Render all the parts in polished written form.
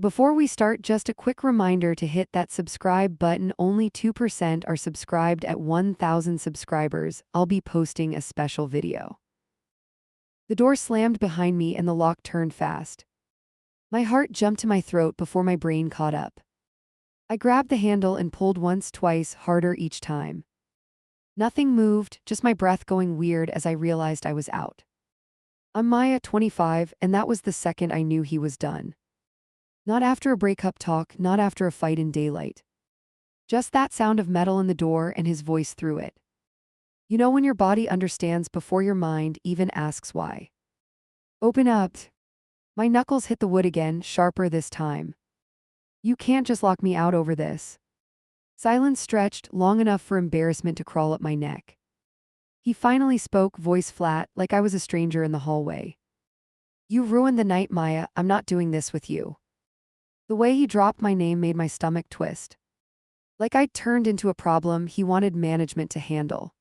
Before we start, just a quick reminder to hit that subscribe button. Only 2% are subscribed at 1,000 subscribers. I'll be posting a special video. The door slammed behind me and the lock turned fast. My heart jumped to my throat before my brain caught up. I grabbed the handle and pulled once, twice, harder each time. Nothing moved, just my breath going weird as I realized I was out. I'm Maya, 25, and that was the second I knew he was done. Not after a breakup talk, not after a fight in daylight. Just that sound of metal in the door and his voice through it. You know when your body understands before your mind even asks why. Open up. My knuckles hit the wood again, sharper this time. You can't just lock me out over this. Silence stretched long enough for embarrassment to crawl up my neck. He finally spoke, voice flat, like I was a stranger in the hallway. You ruined the night, Maya. I'm not doing this with you. The way he dropped my name made my stomach twist. Like I'd turned into a problem he wanted management to handle.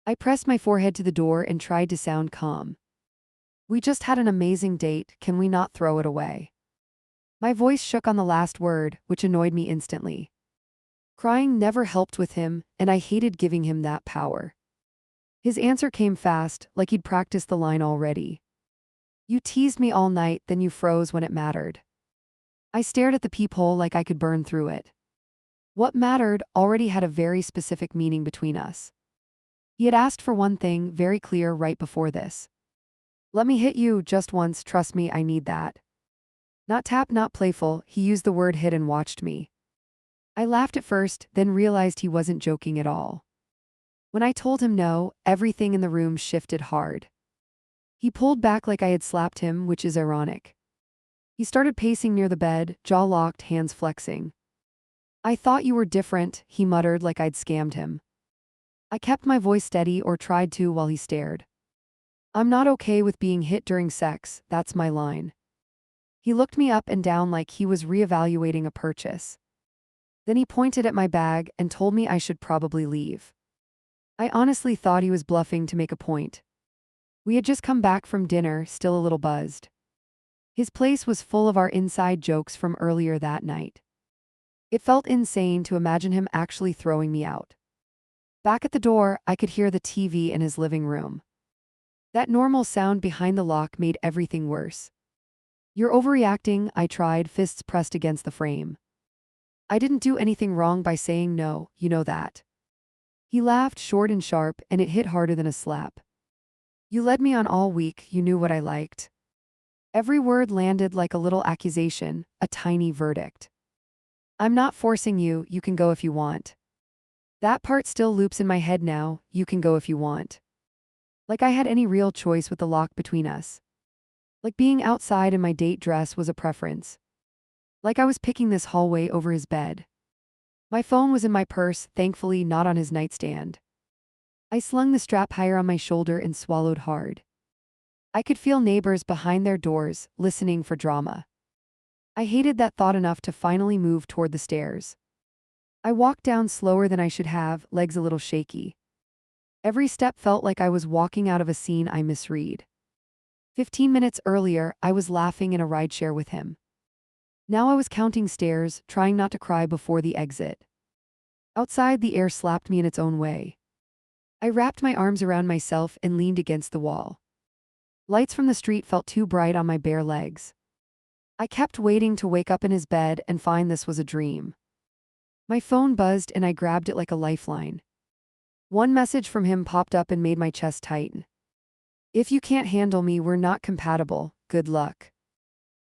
I pressed my forehead to the door and tried to sound calm. We just had an amazing date, can we not throw it away? My voice shook on the last word, which annoyed me instantly. Crying never helped with him, and I hated giving him that power. His answer came fast, like he'd practiced the line already. You teased me all night, then you froze when it mattered. I stared at the peephole like I could burn through it. What mattered already had a very specific meaning between us. He had asked for one thing, very clear right before this. Let me hit you just once, trust me, I need that. Not tap, not playful, he used the word hit and watched me. I laughed at first, then realized he wasn't joking at all. When I told him no, everything in the room shifted hard. He pulled back like I had slapped him, which is ironic. He started pacing near the bed, jaw locked, hands flexing. I thought you were different, he muttered like I'd scammed him. I kept my voice steady, or tried to, while he stared. I'm not okay with being hit during sex, that's my line. He looked me up and down like he was reevaluating a purchase. Then he pointed at my bag and told me I should probably leave. I honestly thought he was bluffing to make a point. We had just come back from dinner, still a little buzzed. His place was full of our inside jokes from earlier that night. It felt insane to imagine him actually throwing me out. Back at the door, I could hear the TV in his living room. That normal sound behind the lock made everything worse. You're overreacting, I tried, fists pressed against the frame. I didn't do anything wrong by saying no, you know that. He laughed, short and sharp, and it hit harder than a slap. You led me on all week, you knew what I liked. Every word landed like a little accusation, a tiny verdict. I'm not forcing you, you can go if you want. That part still loops in my head now, you can go if you want. Like I had any real choice with the lock between us. Like being outside in my date dress was a preference. Like I was picking this hallway over his bed. My phone was in my purse, thankfully not on his nightstand. I slung the strap higher on my shoulder and swallowed hard. I could feel neighbors behind their doors, listening for drama. I hated that thought enough to finally move toward the stairs. I walked down slower than I should have, legs a little shaky. Every step felt like I was walking out of a scene I misread. 15 minutes earlier, I was laughing in a rideshare with him. Now I was counting stairs, trying not to cry before the exit. Outside, the air slapped me in its own way. I wrapped my arms around myself and leaned against the wall. Lights from the street felt too bright on my bare legs. I kept waiting to wake up in his bed and find this was a dream. My phone buzzed and I grabbed it like a lifeline. One message from him popped up and made my chest tighten. If you can't handle me, we're not compatible, good luck.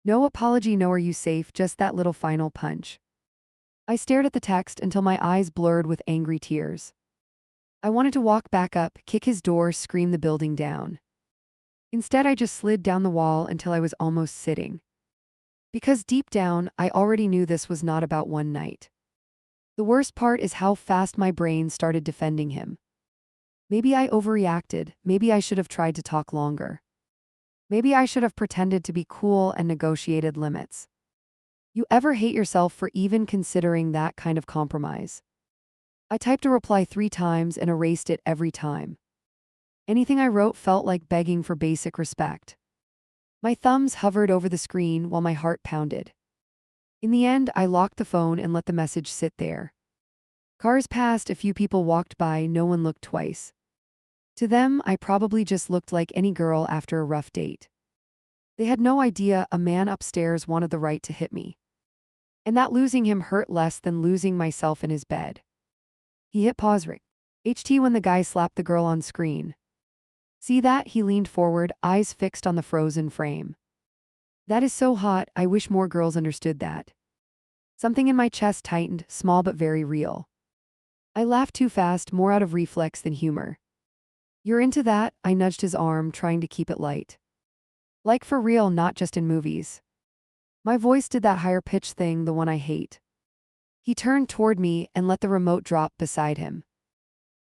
No apology, no are you safe, just that little final punch. I stared at the text until my eyes blurred with angry tears. I wanted to walk back up, kick his door, scream the building down. Instead, I just slid down the wall until I was almost sitting. Because deep down, I already knew this was not about one night. The worst part is how fast my brain started defending him. Maybe I overreacted, maybe I should have tried to talk longer. Maybe I should have pretended to be cool and negotiated limits. You ever hate yourself for even considering that kind of compromise? I typed a reply 3 times and erased it every time. Anything I wrote felt like begging for basic respect. My thumbs hovered over the screen while my heart pounded. In the end, I locked the phone and let the message sit there. Cars passed, a few people walked by, no one looked twice. To them, I probably just looked like any girl after a rough date. They had no idea a man upstairs wanted the right to hit me. And that losing him hurt less than losing myself in his bed. He hit pause. HT when the guy slapped the girl on screen. See that? He leaned forward, eyes fixed on the frozen frame. That is so hot, I wish more girls understood that. Something in my chest tightened, small but very real. I laughed too fast, more out of reflex than humor. You're into that? I nudged his arm, trying to keep it light. Like for real, not just in movies. My voice did that higher pitch thing, the one I hate. He turned toward me and let the remote drop beside him.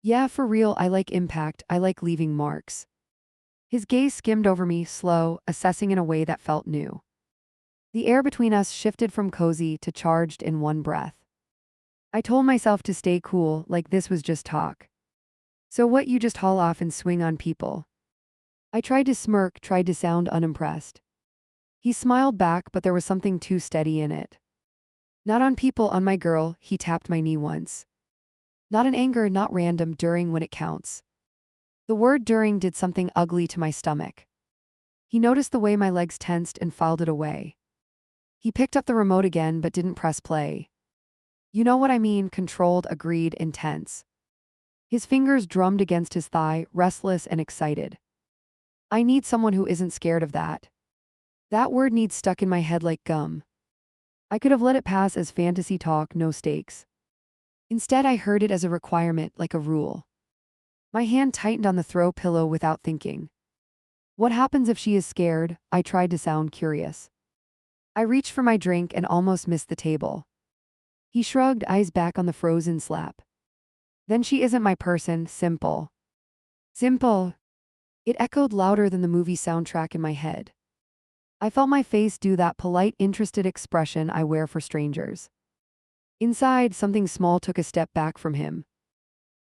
Yeah, for real, I like impact, I like leaving marks. His gaze skimmed over me, slow, assessing in a way that felt new. The air between us shifted from cozy to charged in one breath. I told myself to stay cool, like this was just talk. So what, you just haul off and swing on people? I tried to smirk, tried to sound unimpressed. He smiled back, but there was something too steady in it. Not on people, on my girl. He tapped my knee once. Not in anger, not random, during when it counts. The word during did something ugly to my stomach. He noticed the way my legs tensed and filed it away. He picked up the remote again but didn't press play. You know what I mean, controlled, agreed, intense. His fingers drummed against his thigh, restless and excited. I need someone who isn't scared of that. That word needs stuck in my head like gum. I could have let it pass as fantasy talk, no stakes. Instead, I heard it as a requirement, like a rule. My hand tightened on the throw pillow without thinking. What happens if she is scared? I tried to sound curious. I reached for my drink and almost missed the table. He shrugged, eyes back on the frozen slap. Then she isn't my person, simple. Simple. It echoed louder than the movie soundtrack in my head. I felt my face do that polite, interested expression I wear for strangers. Inside, something small took a step back from him.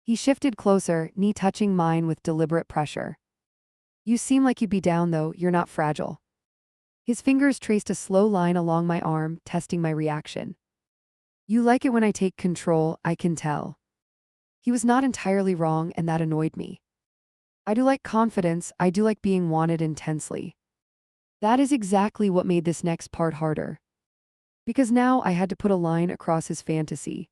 He shifted closer, knee touching mine with deliberate pressure. You seem like you'd be down though, you're not fragile. His fingers traced a slow line along my arm, testing my reaction. You like it when I take control, I can tell. He was not entirely wrong, and that annoyed me. I do like confidence, I do like being wanted intensely. That is exactly what made this next part harder. Because now I had to put a line across his fantasy.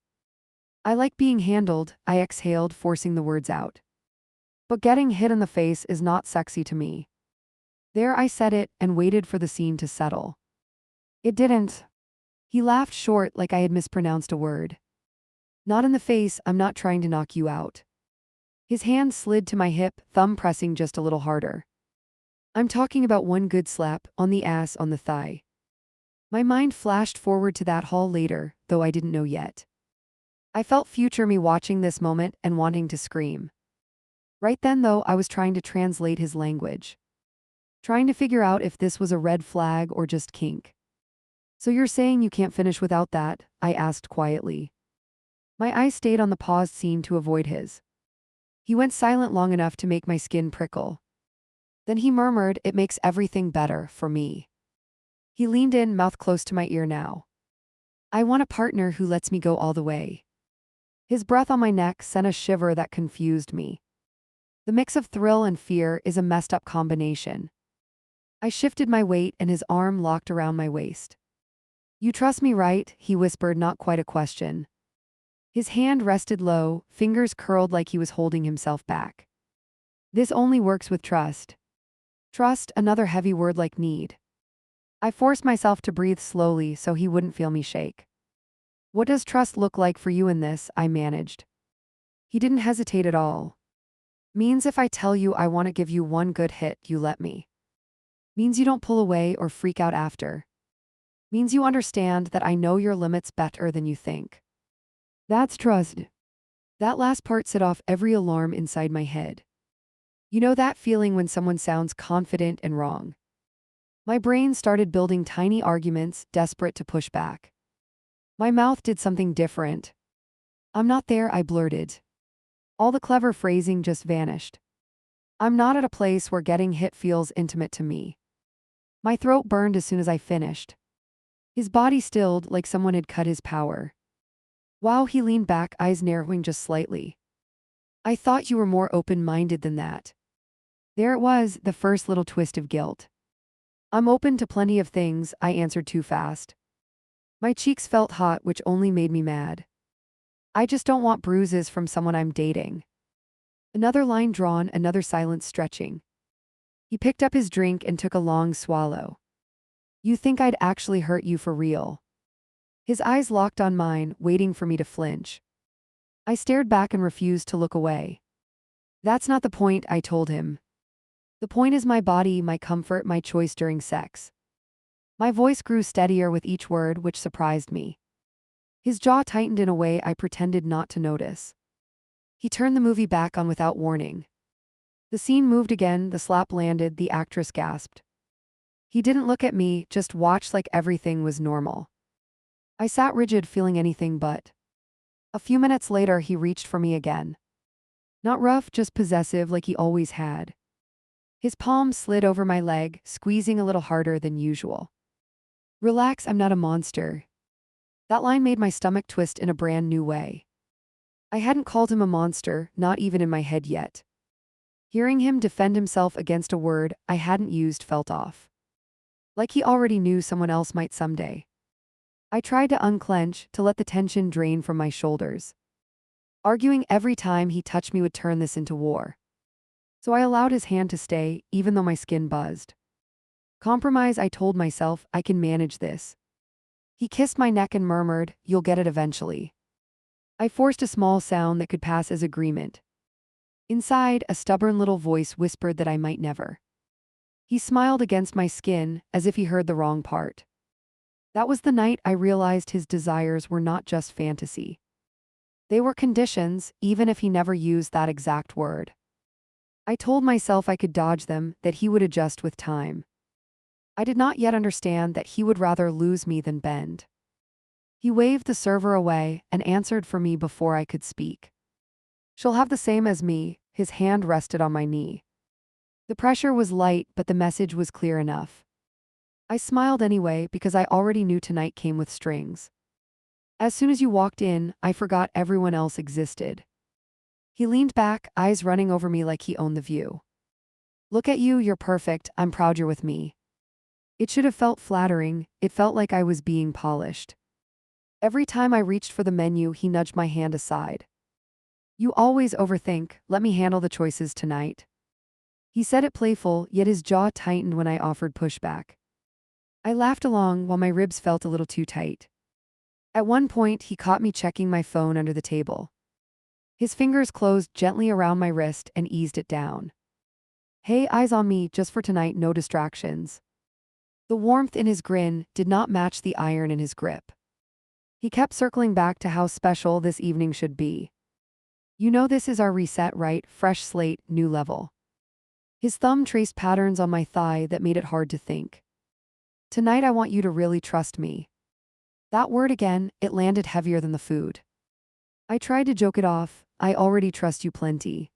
I like being handled, I exhaled, forcing the words out. But getting hit in the face is not sexy to me. There I said it and waited for the scene to settle. It didn't. He laughed short, like I had mispronounced a word. Not in the face, I'm not trying to knock you out. His hand slid to my hip, thumb pressing just a little harder. I'm talking about one good slap, on the ass, on the thigh. My mind flashed forward to that hall later, though I didn't know yet. I felt future me watching this moment and wanting to scream. Right then, though, I was trying to translate his language. Trying to figure out if this was a red flag or just kink. So you're saying you can't finish without that? I asked quietly. My eyes stayed on the paused scene to avoid his. He went silent long enough to make my skin prickle. Then he murmured, it makes everything better, for me. He leaned in, mouth close to my ear now. I want a partner who lets me go all the way. His breath on my neck sent a shiver that confused me. The mix of thrill and fear is a messed up combination. I shifted my weight and his arm locked around my waist. You trust me, right? He whispered, not quite a question. His hand rested low, fingers curled like he was holding himself back. This only works with trust. Trust, another heavy word like need. I forced myself to breathe slowly so he wouldn't feel me shake. What does trust look like for you in this? I managed. He didn't hesitate at all. Means if I tell you I want to give you one good hit, you let me. Means you don't pull away or freak out after. Means you understand that I know your limits better than you think. That's trust. That last part set off every alarm inside my head. You know that feeling when someone sounds confident and wrong? My brain started building tiny arguments, desperate to push back. My mouth did something different. I'm not there, I blurted. All the clever phrasing just vanished. I'm not at a place where getting hit feels intimate to me. My throat burned as soon as I finished. His body stilled like someone had cut his power. Wow, he leaned back, eyes narrowing just slightly. I thought you were more open-minded than that. There it was, the first little twist of guilt. I'm open to plenty of things, I answered too fast. My cheeks felt hot, which only made me mad. I just don't want bruises from someone I'm dating. Another line drawn, another silence stretching. He picked up his drink and took a long swallow. You think I'd actually hurt you for real? His eyes locked on mine, waiting for me to flinch. I stared back and refused to look away. That's not the point, I told him. The point is my body, my comfort, my choice during sex. My voice grew steadier with each word, which surprised me. His jaw tightened in a way I pretended not to notice. He turned the movie back on without warning. The scene moved again, the slap landed, the actress gasped. He didn't look at me, just watched like everything was normal. I sat rigid, feeling anything but. A few minutes later, he reached for me again. Not rough, just possessive like he always had. His palm slid over my leg, squeezing a little harder than usual. Relax, I'm not a monster. That line made my stomach twist in a brand new way. I hadn't called him a monster, not even in my head yet. Hearing him defend himself against a word I hadn't used felt off. Like he already knew someone else might someday. I tried to unclench, to let the tension drain from my shoulders. Arguing every time he touched me would turn this into war. So I allowed his hand to stay, even though my skin buzzed. Compromise, I told myself, I can manage this. He kissed my neck and murmured, you'll get it eventually. I forced a small sound that could pass as agreement. Inside, a stubborn little voice whispered that I might never. He smiled against my skin, as if he heard the wrong part. That was the night I realized his desires were not just fantasy. They were conditions, even if he never used that exact word. I told myself I could dodge them, that he would adjust with time. I did not yet understand that he would rather lose me than bend. He waved the server away and answered for me before I could speak. She'll have the same as me, his hand rested on my knee. The pressure was light, but the message was clear enough. I smiled anyway because I already knew tonight came with strings. As soon as you walked in, I forgot everyone else existed. He leaned back, eyes running over me like he owned the view. Look at you, you're perfect, I'm proud you're with me. It should have felt flattering, it felt like I was being polished. Every time I reached for the menu, he nudged my hand aside. You always overthink, let me handle the choices tonight. He said it playful, yet his jaw tightened when I offered pushback. I laughed along while my ribs felt a little too tight. At one point, he caught me checking my phone under the table. His fingers closed gently around my wrist and eased it down. Hey, eyes on me, just for tonight, no distractions. The warmth in his grin did not match the iron in his grip. He kept circling back to how special this evening should be. You know this is our reset, right? Fresh slate, new level. His thumb traced patterns on my thigh that made it hard to think. Tonight I want you to really trust me. That word again, it landed heavier than the food. I tried to joke it off, I already trust you plenty.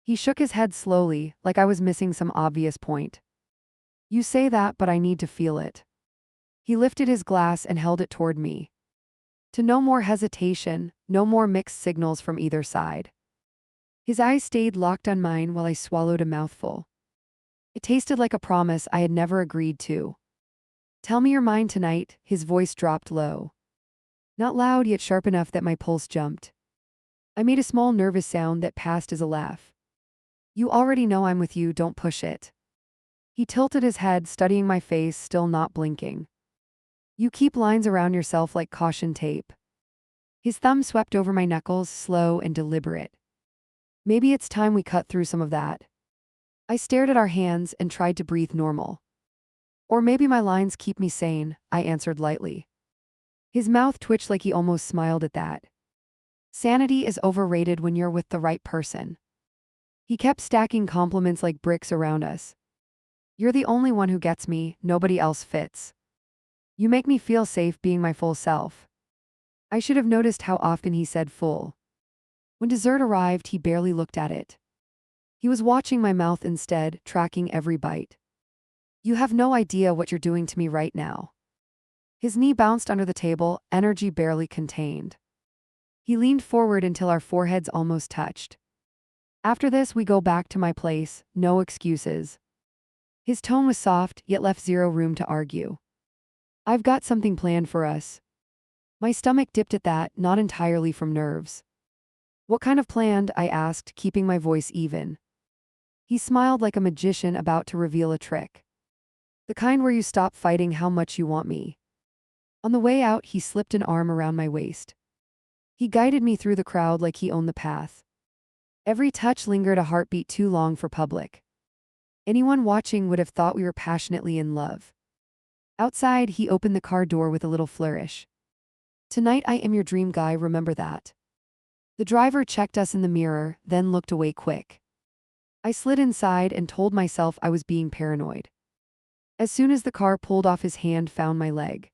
He shook his head slowly, like I was missing some obvious point. You say that, but I need to feel it. He lifted his glass and held it toward me. To no more hesitation, no more mixed signals from either side. His eyes stayed locked on mine while I swallowed a mouthful. It tasted like a promise I had never agreed to. Tell me your mind tonight, his voice dropped low. Not loud yet sharp enough that my pulse jumped. I made a small nervous sound that passed as a laugh. You already know I'm with you, don't push it. He tilted his head, studying my face, still not blinking. You keep lines around yourself like caution tape. His thumb swept over my knuckles, slow and deliberate. Maybe it's time we cut through some of that. I stared at our hands and tried to breathe normal. Or maybe my lines keep me sane, I answered lightly. His mouth twitched like he almost smiled at that. Sanity is overrated when you're with the right person. He kept stacking compliments like bricks around us. You're the only one who gets me, nobody else fits. You make me feel safe being my full self. I should have noticed how often he said full. When dessert arrived, he barely looked at it. He was watching my mouth instead, tracking every bite. You have no idea what you're doing to me right now. His knee bounced under the table, energy barely contained. He leaned forward until our foreheads almost touched. After this, we go back to my place, no excuses. His tone was soft, yet left zero room to argue. I've got something planned for us. My stomach dipped at that, not entirely from nerves. What kind of planned? I asked, keeping my voice even. He smiled like a magician about to reveal a trick. The kind where you stop fighting how much you want me. On the way out, he slipped an arm around my waist. He guided me through the crowd like he owned the path. Every touch lingered a heartbeat too long for public. Anyone watching would have thought we were passionately in love. Outside, he opened the car door with a little flourish. Tonight I am your dream guy, remember that. The driver checked us in the mirror, then looked away quick. I slid inside and told myself I was being paranoid. As soon as the car pulled off, his hand found my leg.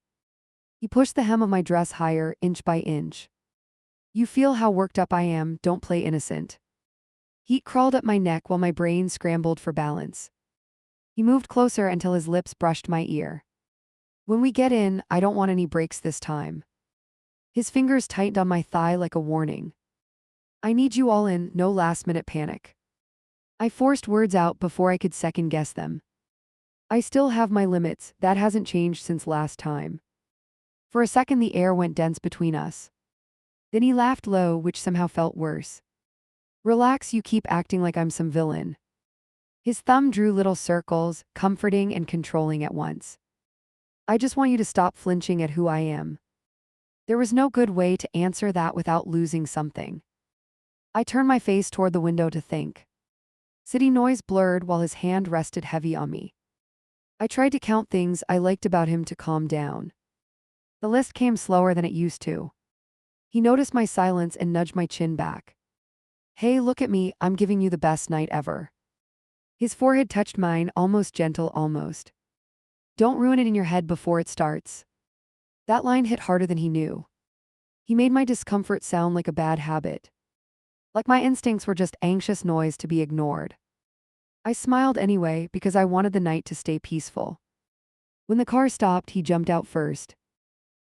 He pushed the hem of my dress higher, inch by inch. You feel how worked up I am, don't play innocent. Heat crawled up my neck while my brain scrambled for balance. He moved closer until his lips brushed my ear. When we get in, I don't want any breaks this time. His fingers tightened on my thigh like a warning. I need you all in, no last-minute panic. I forced words out before I could second-guess them. I still have my limits, that hasn't changed since last time. For a second the air went dense between us. Then he laughed low, which somehow felt worse. Relax, you keep acting like I'm some villain. His thumb drew little circles, comforting and controlling at once. I just want you to stop flinching at who I am. There was no good way to answer that without losing something. I turned my face toward the window to think. City noise blurred while his hand rested heavy on me. I tried to count things I liked about him to calm down. The list came slower than it used to. He noticed my silence and nudged my chin back. Hey, look at me, I'm giving you the best night ever. His forehead touched mine, almost gentle, almost. Don't ruin it in your head before it starts. That line hit harder than he knew. He made my discomfort sound like a bad habit. Like my instincts were just anxious noise to be ignored. I smiled anyway because I wanted the night to stay peaceful. When the car stopped, he jumped out first.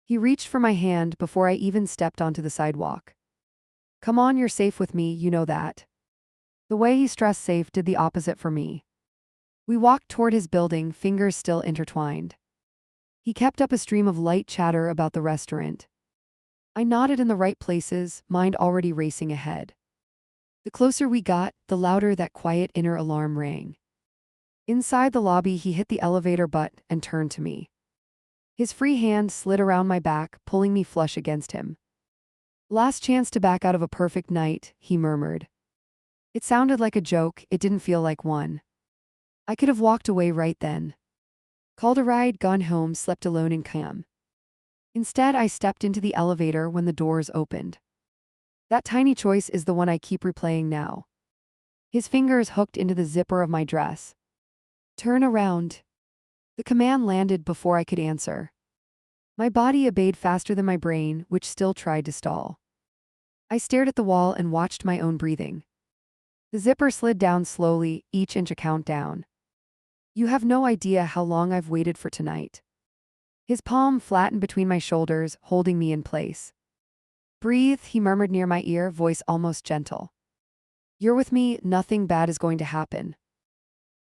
He reached for my hand before I even stepped onto the sidewalk. Come on, you're safe with me, you know that. The way he stressed safe did the opposite for me. We walked toward his building, fingers still intertwined. He kept up a stream of light chatter about the restaurant. I nodded in the right places, mind already racing ahead. The closer we got, the louder that quiet inner alarm rang. Inside the lobby, he hit the elevator button and turned to me. His free hand slid around my back, pulling me flush against him. Last chance to back out of a perfect night, he murmured. It sounded like a joke, it didn't feel like one. I could have walked away right then. Called a ride, gone home, slept alone in calm. Instead, I stepped into the elevator when the doors opened. That tiny choice is the one I keep replaying now. His fingers hooked into the zipper of my dress. Turn around. The command landed before I could answer. My body obeyed faster than my brain, which still tried to stall. I stared at the wall and watched my own breathing. The zipper slid down slowly, each inch a countdown. You have no idea how long I've waited for tonight. His palm flattened between my shoulders, holding me in place. Breathe, he murmured near my ear, voice almost gentle. You're with me, nothing bad is going to happen.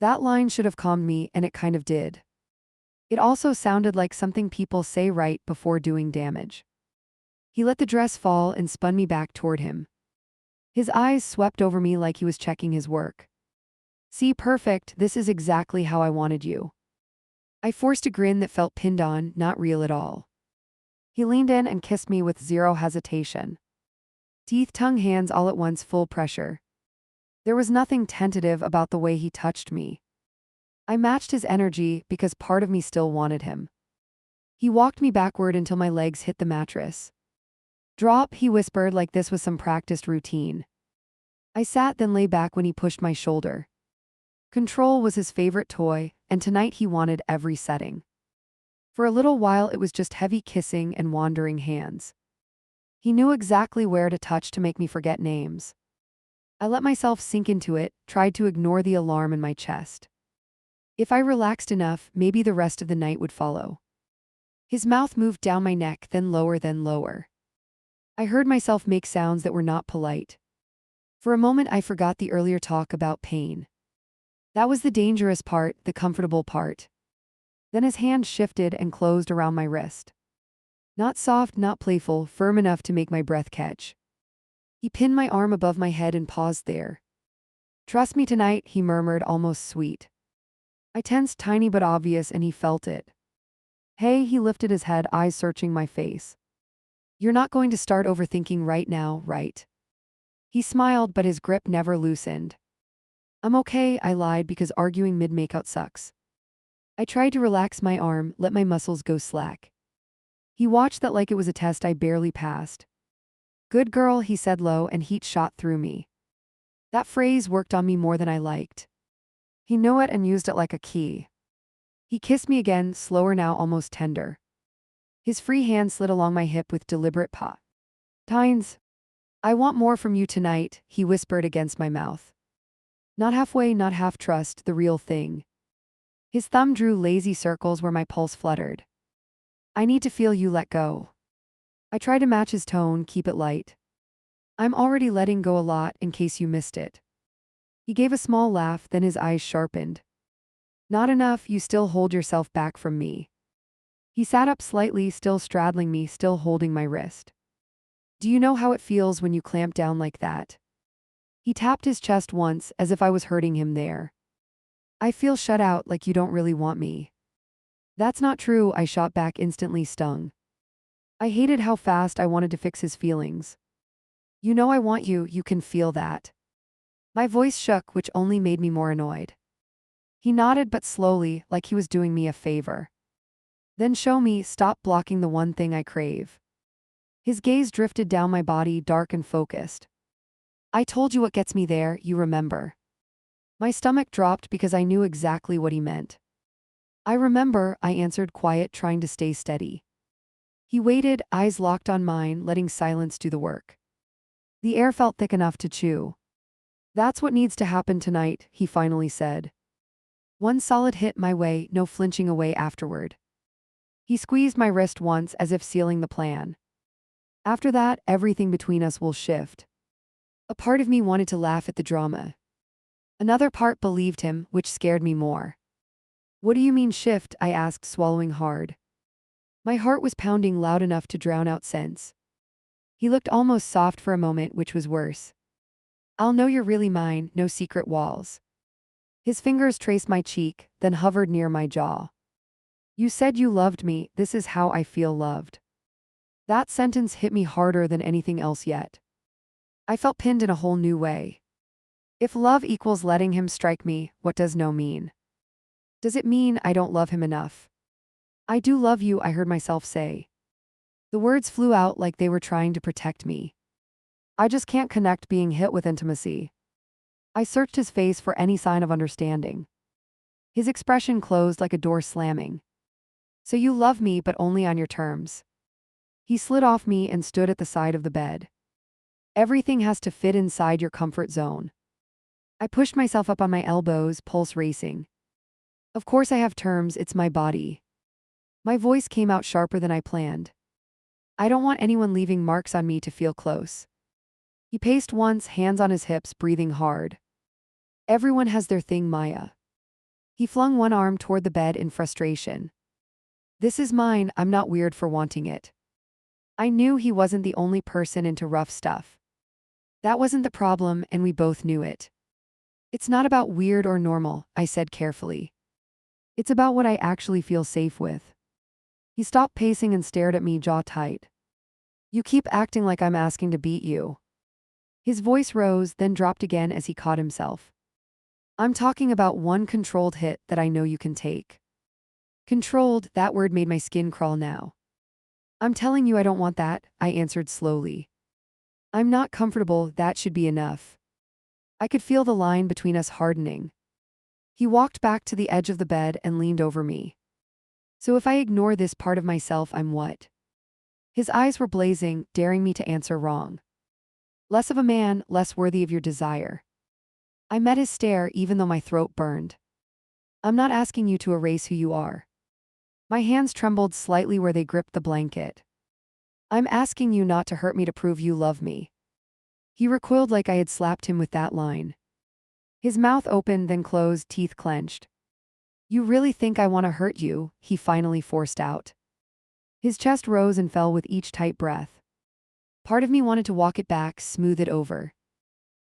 That line should have calmed me, and it kind of did. It also sounded like something people say right before doing damage. He let the dress fall and spun me back toward him. His eyes swept over me like he was checking his work. See, perfect, this is exactly how I wanted you. I forced a grin that felt pinned on, not real at all. He leaned in and kissed me with zero hesitation. Teeth, tongue, hands all at once, full pressure. There was nothing tentative about the way he touched me. I matched his energy because part of me still wanted him. He walked me backward until my legs hit the mattress. Drop, he whispered like this was some practiced routine. I sat, then lay back when he pushed my shoulder. Control was his favorite toy, and tonight he wanted every setting. For a little while it was just heavy kissing and wandering hands. He knew exactly where to touch to make me forget names. I let myself sink into it, tried to ignore the alarm in my chest. If I relaxed enough, maybe the rest of the night would follow. His mouth moved down my neck, then lower, then lower. I heard myself make sounds that were not polite. For a moment, I forgot the earlier talk about pain. That was the dangerous part, the comfortable part. Then his hand shifted and closed around my wrist. Not soft, not playful, firm enough to make my breath catch. He pinned my arm above my head and paused there. "Trust me tonight," he murmured, almost sweet. I tensed, tiny but obvious, and he felt it. "Hey," he lifted his head, eyes searching my face. "You're not going to start overthinking right now, right?" He smiled, but his grip never loosened. "I'm okay," I lied, because arguing mid-makeout sucks. I tried to relax my arm, let my muscles go slack. He watched that like it was a test I barely passed. "Good girl," he said low, and heat shot through me. That phrase worked on me more than I liked. He knew it and used it like a key. He kissed me again, slower now, almost tender. His free hand slid along my hip with deliberate paw. "Tynes, I want more from you tonight," he whispered against my mouth. Not halfway, not half trust, the real thing. His thumb drew lazy circles where my pulse fluttered. "I need to feel you let go." I tried to match his tone, keep it light. "I'm already letting go a lot, in case you missed it." He gave a small laugh, then his eyes sharpened. "Not enough, you still hold yourself back from me." He sat up slightly, still straddling me, still holding my wrist. "Do you know how it feels when you clamp down like that?" He tapped his chest once, as if I was hurting him there. "I feel shut out, like you don't really want me." "That's not true," I shot back, instantly stung. I hated how fast I wanted to fix his feelings. "You know I want you, you can feel that." My voice shook, which only made me more annoyed. He nodded, but slowly, like he was doing me a favor. "Then show me, stop blocking the one thing I crave." His gaze drifted down my body, dark and focused. "I told you what gets me there, you remember." My stomach dropped because I knew exactly what he meant. "I remember," I answered, quiet, trying to stay steady. He waited, eyes locked on mine, letting silence do the work. The air felt thick enough to chew. "That's what needs to happen tonight," he finally said. One solid hit my way, no flinching away afterward. He squeezed my wrist once, as if sealing the plan. "After that, everything between us will shift." A part of me wanted to laugh at the drama. Another part believed him, which scared me more. "What do you mean shift?" I asked, swallowing hard. My heart was pounding loud enough to drown out sense. He looked almost soft for a moment, which was worse. "I'll know you're really mine, no secret walls." His fingers traced my cheek, then hovered near my jaw. "You said you loved me, this is how I feel loved." That sentence hit me harder than anything else yet. I felt pinned in a whole new way. If love equals letting him strike me, what does no mean? Does it mean I don't love him enough? "I do love you," I heard myself say. The words flew out like they were trying to protect me. "I just can't connect being hit with intimacy." I searched his face for any sign of understanding. His expression closed like a door slamming. "So you love me, but only on your terms." He slid off me and stood at the side of the bed. "Everything has to fit inside your comfort zone." I pushed myself up on my elbows, pulse racing. "Of course I have terms, it's my body." My voice came out sharper than I planned. "I don't want anyone leaving marks on me to feel close." He paced once, hands on his hips, breathing hard. "Everyone has their thing, Maya." He flung one arm toward the bed in frustration. "This is mine, I'm not weird for wanting it." I knew he wasn't the only person into rough stuff. That wasn't the problem, and we both knew it. "It's not about weird or normal," I said carefully. "It's about what I actually feel safe with." He stopped pacing and stared at me, jaw tight. "You keep acting like I'm asking to beat you." His voice rose, then dropped again as he caught himself. "I'm talking about one controlled hit that I know you can take." Controlled, that word made my skin crawl now. "I'm telling you I don't want that," I answered slowly. "I'm not comfortable, that should be enough." I could feel the line between us hardening. He walked back to the edge of the bed and leaned over me. "So if I ignore this part of myself, I'm what?" His eyes were blazing, daring me to answer wrong. "Less of a man, less worthy of your desire." I met his stare, even though my throat burned. "I'm not asking you to erase who you are." My hands trembled slightly where they gripped the blanket. I'm asking you not to hurt me to prove you love me. He recoiled like I had slapped him with that line. His mouth opened, then closed, teeth clenched. You really think I want to hurt you? He finally forced out. His chest rose and fell with each tight breath. Part of me wanted to walk it back, smooth it over.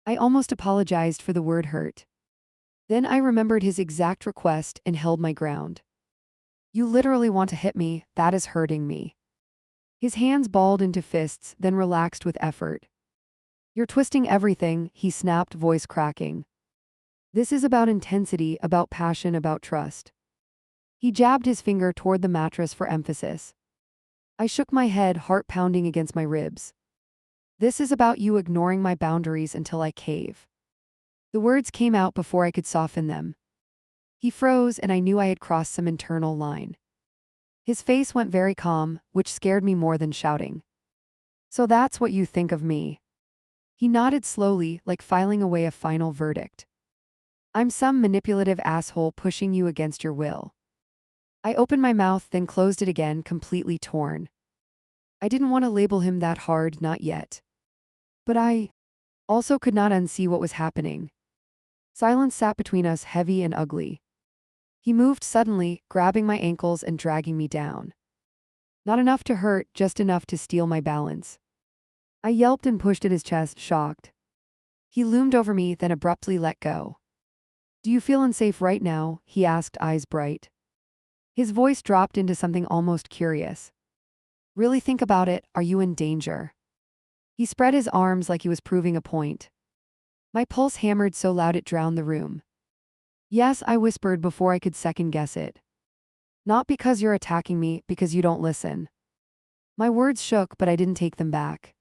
I almost apologized for the word hurt. Then I remembered his exact request and held my ground. You literally want to hit me, that is hurting me. His hands balled into fists, then relaxed with effort. You're twisting everything, he snapped, voice cracking. This is about intensity, about passion, about trust. He jabbed his finger toward the mattress for emphasis. I shook my head, heart pounding against my ribs. This is about you ignoring my boundaries until I cave. The words came out before I could soften them. He froze, and I knew I had crossed some internal line. His face went very calm, which scared me more than shouting. So that's what you think of me. He nodded slowly, like filing away a final verdict. I'm some manipulative asshole pushing you against your will. I opened my mouth, then closed it again, completely torn. I didn't want to label him that hard, not yet. But I also could not unsee what was happening. Silence sat between us, heavy and ugly. He moved suddenly, grabbing my ankles and dragging me down. Not enough to hurt, just enough to steal my balance. I yelped and pushed at his chest, shocked. He loomed over me, then abruptly let go. Do you feel unsafe right now? He asked, eyes bright. His voice dropped into something almost curious. Really think about it, are you in danger? He spread his arms like he was proving a point. My pulse hammered so loud it drowned the room. Yes, I whispered before I could second guess it. Not because you're attacking me, because you don't listen. My words shook, but I didn't take them back.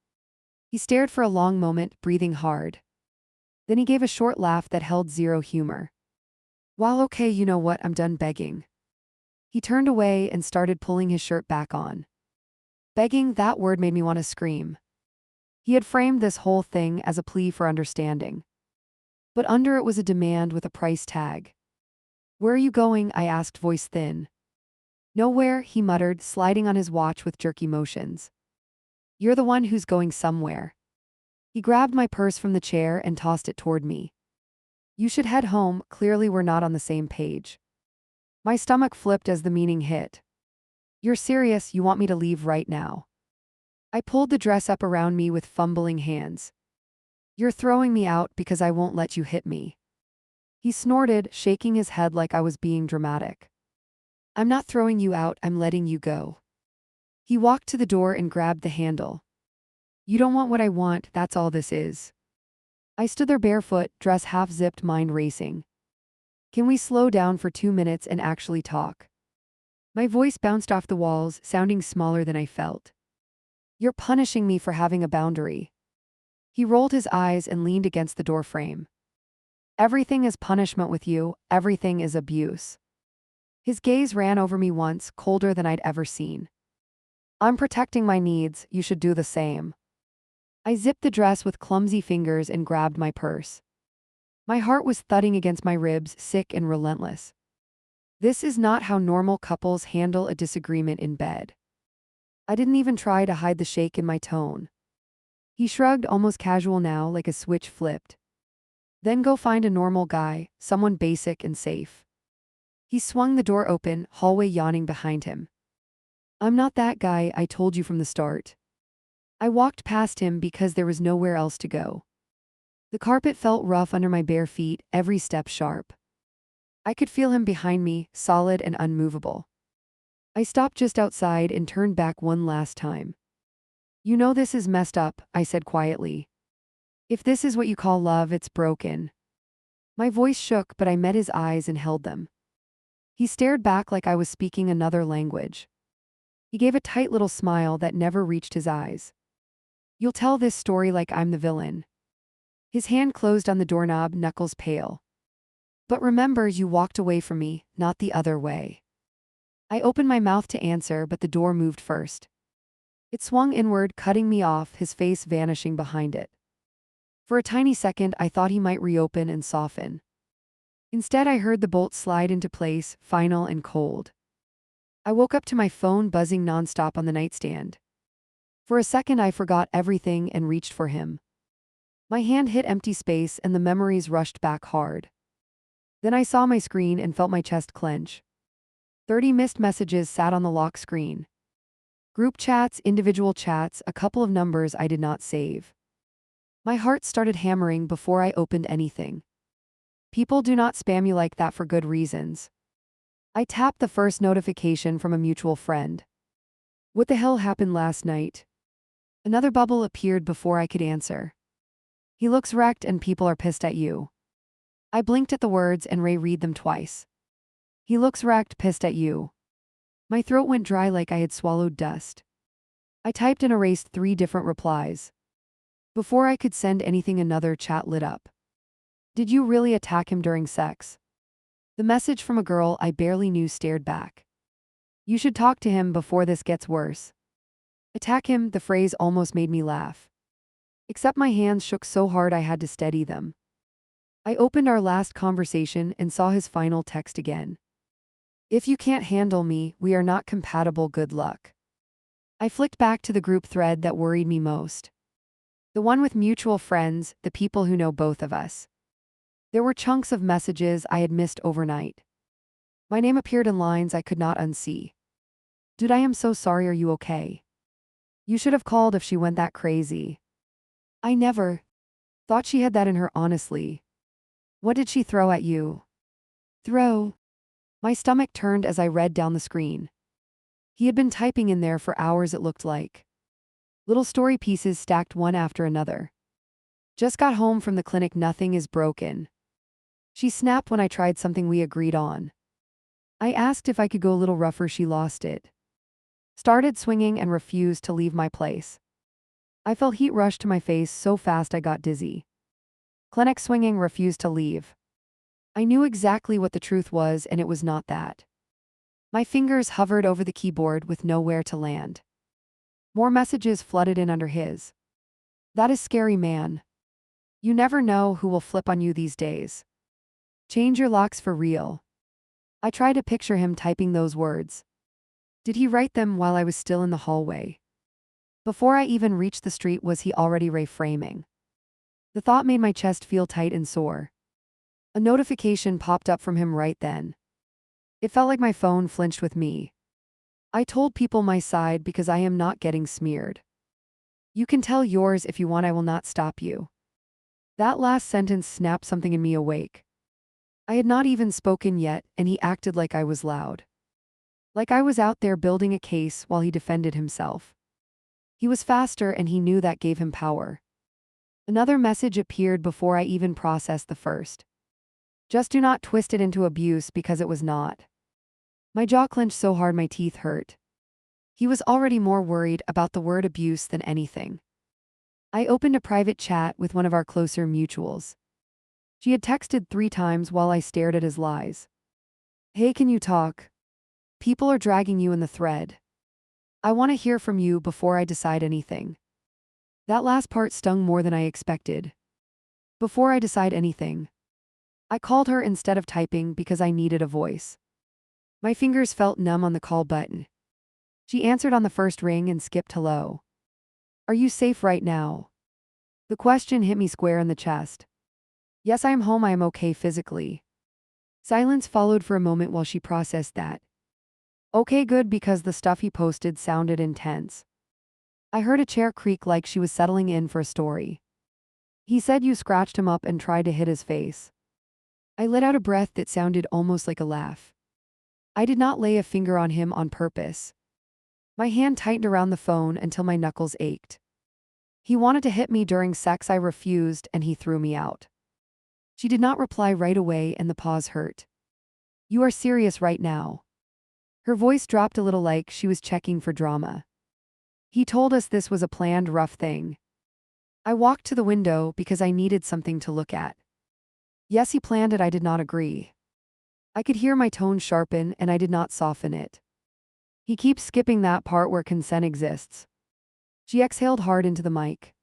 He stared for a long moment, breathing hard. Then he gave a short laugh that held zero humor. Well, okay, you know what, I'm done begging. He turned away and started pulling his shirt back on. Begging, that word made me want to scream. He had framed this whole thing as a plea for understanding. But under it was a demand with a price tag. Where are you going? I asked, voice thin. Nowhere, he muttered, sliding on his watch with jerky motions. You're the one who's going somewhere. He grabbed my purse from the chair and tossed it toward me. You should head home, clearly we're not on the same page. My stomach flipped as the meaning hit. You're serious, you want me to leave right now? I pulled the dress up around me with fumbling hands. You're throwing me out because I won't let you hit me. He snorted, shaking his head like I was being dramatic. I'm not throwing you out, I'm letting you go. He walked to the door and grabbed the handle. You don't want what I want, that's all this is. I stood there barefoot, dress half-zipped, mind racing. Can we slow down for 2 minutes and actually talk? My voice bounced off the walls, sounding smaller than I felt. You're punishing me for having a boundary. He rolled his eyes and leaned against the doorframe. Everything is punishment with you, everything is abuse. His gaze ran over me once, colder than I'd ever seen. I'm protecting my needs, you should do the same. I zipped the dress with clumsy fingers and grabbed my purse. My heart was thudding against my ribs, sick and relentless. This is not how normal couples handle a disagreement in bed. I didn't even try to hide the shake in my tone. He shrugged, almost casual now, like a switch flipped. Then go find a normal guy, someone basic and safe. He swung the door open, hallway yawning behind him. I'm not that guy, I told you from the start. I walked past him because there was nowhere else to go. The carpet felt rough under my bare feet, every step sharp. I could feel him behind me, solid and unmovable. I stopped just outside and turned back one last time. You know this is messed up, I said quietly. If this is what you call love, it's broken. My voice shook, but I met his eyes and held them. He stared back like I was speaking another language. He gave a tight little smile that never reached his eyes. You'll tell this story like I'm the villain. His hand closed on the doorknob, knuckles pale. But remember, you walked away from me, not the other way. I opened my mouth to answer, but the door moved first. It swung inward, cutting me off, his face vanishing behind it. For a tiny second, I thought he might reopen and soften. Instead, I heard the bolt slide into place, final and cold. I woke up to my phone buzzing nonstop on the nightstand. For a second, I forgot everything and reached for him. My hand hit empty space and the memories rushed back hard. Then I saw my screen and felt my chest clench. 30 missed messages sat on the lock screen. Group chats, individual chats, a couple of numbers I did not save. My heart started hammering before I opened anything. People do not spam you like that for good reasons. I tapped the first notification from a mutual friend. What the hell happened last night? Another bubble appeared before I could answer. He looks wrecked and people are pissed at you. I blinked at the words and read them twice. He looks wrecked, pissed at you. My throat went dry like I had swallowed dust. I typed and erased 3 different replies. Before I could send anything, another chat lit up. Did you really attack him during sex? The message from a girl I barely knew stared back. You should talk to him before this gets worse. Attack him, the phrase almost made me laugh. Except my hands shook so hard I had to steady them. I opened our last conversation and saw his final text again. If you can't handle me, we are not compatible, good luck. I flicked back to the group thread that worried me most. The one with mutual friends, the people who know both of us. There were chunks of messages I had missed overnight. My name appeared in lines I could not unsee. Dude, I am so sorry, are you okay? You should have called if she went that crazy. I never thought she had that in her, honestly. What did she throw at you? Throw? My stomach turned as I read down the screen. He had been typing in there for hours, it looked like. Little story pieces stacked one after another. Just got home from the clinic, nothing is broken. She snapped when I tried something we agreed on. I asked if I could go a little rougher, she lost it. Started swinging and refused to leave my place. I felt heat rush to my face so fast I got dizzy. Clinic swinging, refused to leave. I knew exactly what the truth was, and it was not that. My fingers hovered over the keyboard with nowhere to land. More messages flooded in under his. That is scary, man. You never know who will flip on you these days. Change your locks for real. I tried to picture him typing those words. Did he write them while I was still in the hallway? Before I even reached the street, was he already reframing? The thought made my chest feel tight and sore. A notification popped up from him right then. It felt like my phone flinched with me. I told people my side because I am not getting smeared. You can tell yours if you want, I will not stop you. That last sentence snapped something in me awake. I had not even spoken yet, and he acted like I was loud. Like I was out there building a case while he defended himself. He was faster and he knew that gave him power. Another message appeared before I even processed the first. Just do not twist it into abuse, because it was not. My jaw clenched so hard my teeth hurt. He was already more worried about the word abuse than anything. I opened a private chat with one of our closer mutuals. She had texted 3 times while I stared at his lies. Hey, can you talk? People are dragging you in the thread. I want to hear from you before I decide anything. That last part stung more than I expected. Before I decide anything. I called her instead of typing because I needed a voice. My fingers felt numb on the call button. She answered on the first ring and skipped hello. Are you safe right now? The question hit me square in the chest. Yes, I am home, I am okay physically. Silence followed for a moment while she processed that. Okay, good, because the stuff he posted sounded intense. I heard a chair creak like she was settling in for a story. He said you scratched him up and tried to hit his face. I let out a breath that sounded almost like a laugh. I did not lay a finger on him on purpose. My hand tightened around the phone until my knuckles ached. He wanted to hit me during sex, I refused, and he threw me out. She did not reply right away, and the pause hurt. You are serious right now? Her voice dropped a little, like she was checking for drama. He told us this was a planned rough thing. I walked to the window because I needed something to look at. Yes, he planned it, I did not agree. I could hear my tone sharpen and I did not soften it. He keeps skipping that part where consent exists. She exhaled hard into the mic.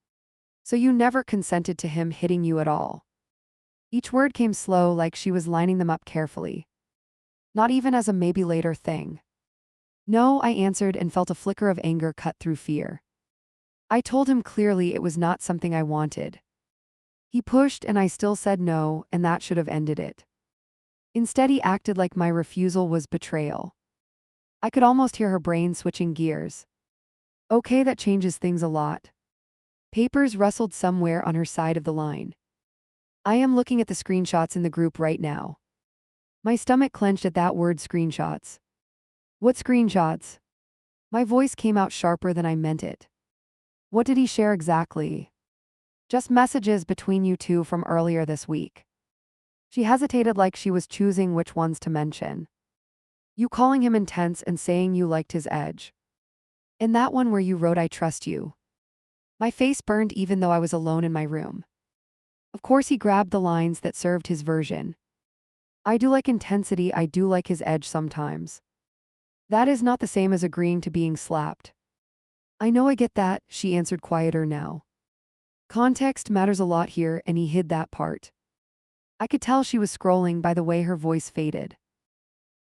So you never consented to him hitting you at all? Each word came slow, like she was lining them up carefully. Not even as a maybe later thing. No, I answered and felt a flicker of anger cut through fear. I told him clearly it was not something I wanted. He pushed and I still said no, and that should have ended it. Instead, he acted like my refusal was betrayal. I could almost hear her brain switching gears. Okay, that changes things a lot. Papers rustled somewhere on her side of the line. I am looking at the screenshots in the group right now. My stomach clenched at that word screenshots. What screenshots? My voice came out sharper than I meant it. What did he share exactly? Just messages between you two from earlier this week. She hesitated like she was choosing which ones to mention. You calling him intense and saying you liked his edge. And that one where you wrote I trust you. My face burned even though I was alone in my room. Of course he grabbed the lines that served his version. I do like intensity, I do like his edge sometimes. That is not the same as agreeing to being slapped. I know, I get that, she answered, quieter now. Context matters a lot here, and he hid that part. I could tell she was scrolling by the way her voice faded.